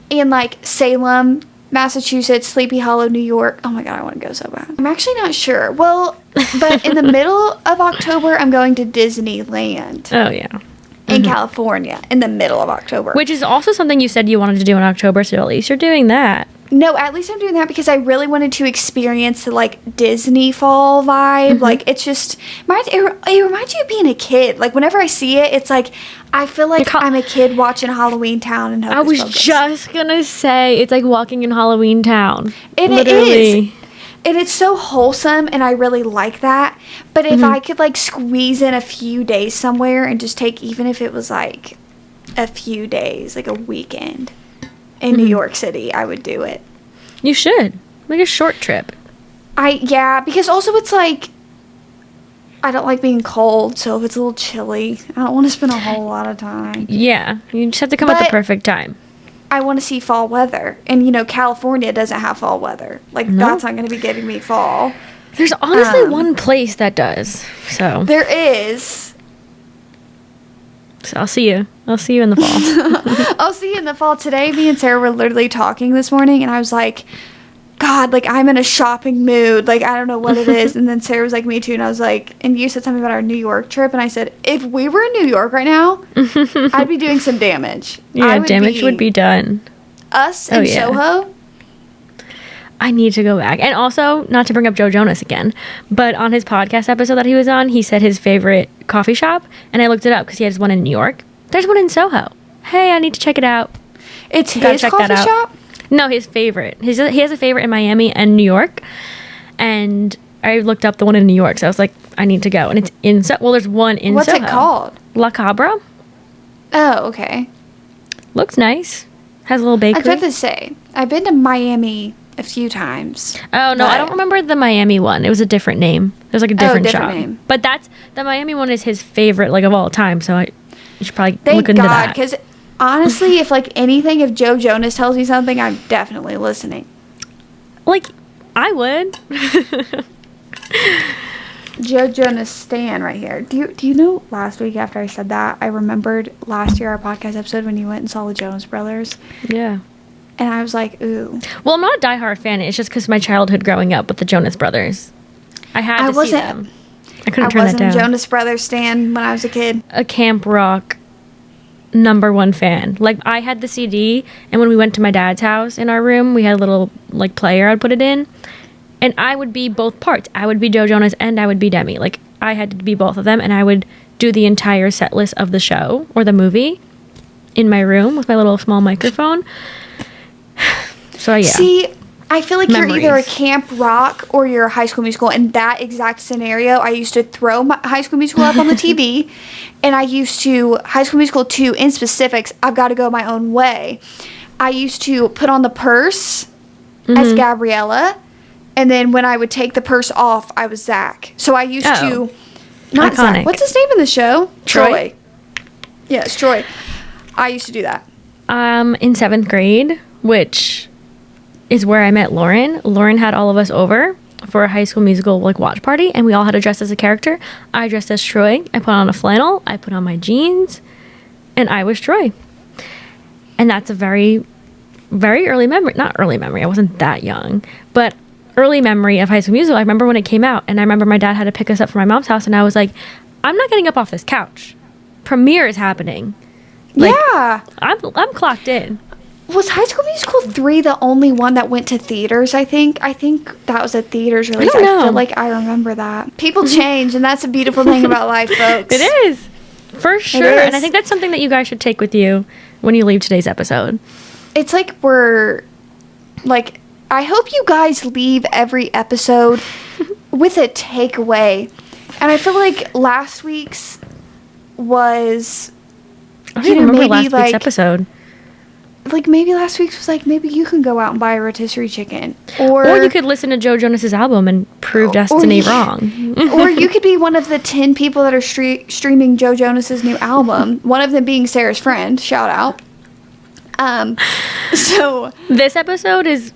in Salem, Massachusetts, Sleepy Hollow, New York. Oh my God, I want to go so bad. I'm actually not sure. Well, but in the middle of October, I'm going to Disneyland. Oh, yeah. In California, in the middle of October. Which is also something you said you wanted to do in October, so at least you're doing that. No, at least I'm doing that because I really wanted to experience the, Disney fall vibe. Mm-hmm. It's just, it reminds you of being a kid. Whenever I see it, it's I feel like I'm a kid watching Halloween Town and Hocus Pocus. I was just gonna say, it's like walking in Halloween Town. And literally. It is. And it's so wholesome, and I really like that. But if I could, squeeze in a few days somewhere and just take, even if it was, a few days, a weekend in New York City, I would do it. You should. A short trip. Yeah, because also it's, I don't like being cold, so if it's a little chilly, I don't want to spend a whole lot of time. Yeah, you just have to come at the perfect time. I want to see fall weather. And, California doesn't have fall weather. That's not going to be giving me fall. There's honestly one place that does. So there is. So I'll see you. I'll see you in the fall. I'll see you in the fall. Today, me and Sarah were literally talking this morning, and I was like, God, I'm in a shopping mood. I don't know what it is. And then Sarah was like, me too. And I was like, and you said something about our New York trip. And I said, if we were in New York right now, I'd be doing some damage. Yeah, damage would be done. Us in Soho. I need to go back. And also, not to bring up Joe Jonas again, but on his podcast episode that he was on, he said his favorite coffee shop. And I looked it up because he has one in New York. There's one in Soho. Hey, I need to check it out. It's his coffee shop? No, his favorite. He has a favorite in Miami and New York. And I looked up the one in New York. So I was like, I need to go. And it's in Soho. There's one in Soho. What's it called? La Cabra. Oh, okay. Looks nice. Has a little bakery. I was about to say, I've been to Miami a few times. Oh, no, I don't remember the Miami one. It was a different name. There's a different shop. Name. But the Miami one is his favorite, of all time. So you should probably look into that. Because honestly, if anything, if Joe Jonas tells me something, I'm definitely listening. I would. Joe Jonas stan right here. Do you know last week after I said that, I remembered last year our podcast episode when you went and saw the Jonas Brothers? Yeah. And I was like, ooh. Well, I'm not a diehard fan. It's just because my childhood growing up with the Jonas Brothers. I had to see them. I couldn't I turn that wasn't down. a Jonas Brothers stan when I was a kid. A Camp Rock #1 fan. Like, I had the CD, and when we went to my dad's house in our room, we had a little like player I'd put it in, and I would be both parts. I would be Joe Jonas and I would be Demi. Like, I had to be both of them, and I would do the entire set list of the show or the movie in my room with my little small microphone. So yeah. See, I feel like Memories. you're either a Camp Rock or you're a High School Musical. In that exact scenario, I used to throw my High School Musical up on the TV, and I used to, High School Musical 2 in specifics, I've got to go my own way. I used to put on the purse as Gabriella, and then when I would take the purse off, I was Zach. So I used to, not Iconic. Zach, what's his name in the show? Troy. Yes, Troy. I used to do that. In 7th grade, which is where I met Lauren. Lauren had all of us over for a High School Musical like watch party, and we all had to dress as a character. I dressed as Troy. I put on a flannel. I put on my jeans, and I was Troy. And that's a very, very early memory. Not early memory. I wasn't that young, but early memory of High School Musical. I remember when it came out, and I remember my dad had to pick us up from my mom's house, and I was like, I'm not getting up off this couch. Premiere is happening. Like, yeah. I'm clocked in. Was High School Musical 3 the only one that went to theaters, I think? I think that was a theaters release. don't know. I feel like I remember that. People change, and that's a beautiful thing about life, folks. It is. For sure. is. And I think that's something that you guys should take with you when you leave today's episode. It's like I hope you guys leave every episode with a takeaway. And I feel like last week's was, I don't remember last week's episode. like maybe last week's was like, maybe you can go out and buy a rotisserie chicken. Or you could listen to Joe Jonas's album and prove Destiny wrong. Or you could be one of the 10 people that are streaming Joe Jonas's new album. One of them being Sarah's friend. Shout out. So This episode is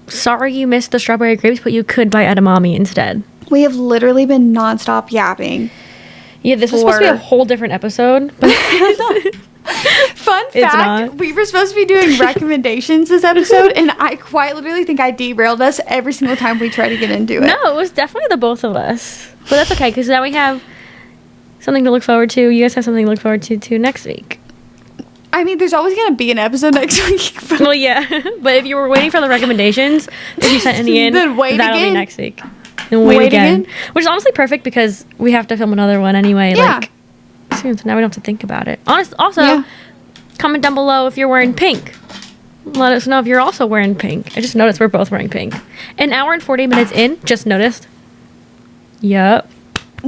sorry you missed the strawberry grapes, but you could buy edamame instead. we have literally been nonstop yapping. Yeah, this was supposed to be a whole different episode. But Fun It's fact, not. we were supposed to be doing recommendations this episode, and I quite literally think I derailed us every single time we try to get into it. no, it was definitely the both of us. But that's okay, because now we have something to look forward to. You guys have something to look forward to next week. I mean, there's always going to be an episode next week. But Well, yeah. But if you were waiting for the recommendations, if you sent any in, Then wait that'll be again. next week. And wait again. Which is honestly perfect because we have to film another one anyway. Yeah. Like, soon, so now we don't have to think about it. Also, Yeah. comment down below if you're wearing pink. Let us know if you're also wearing pink. I just noticed we're both wearing pink. An hour and 40 minutes in, just noticed. Yup.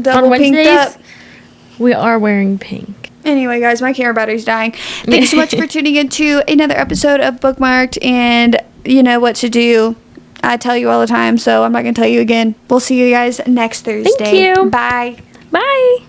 double On pinked Wednesdays, up. we are wearing pink. Anyway, guys, my camera battery's dying. Thanks so much for tuning into another episode of Bookmarked, and you know what to do. I tell you all the time, so I'm not going to tell you again. We'll see you guys next Thursday. you. Bye. Bye.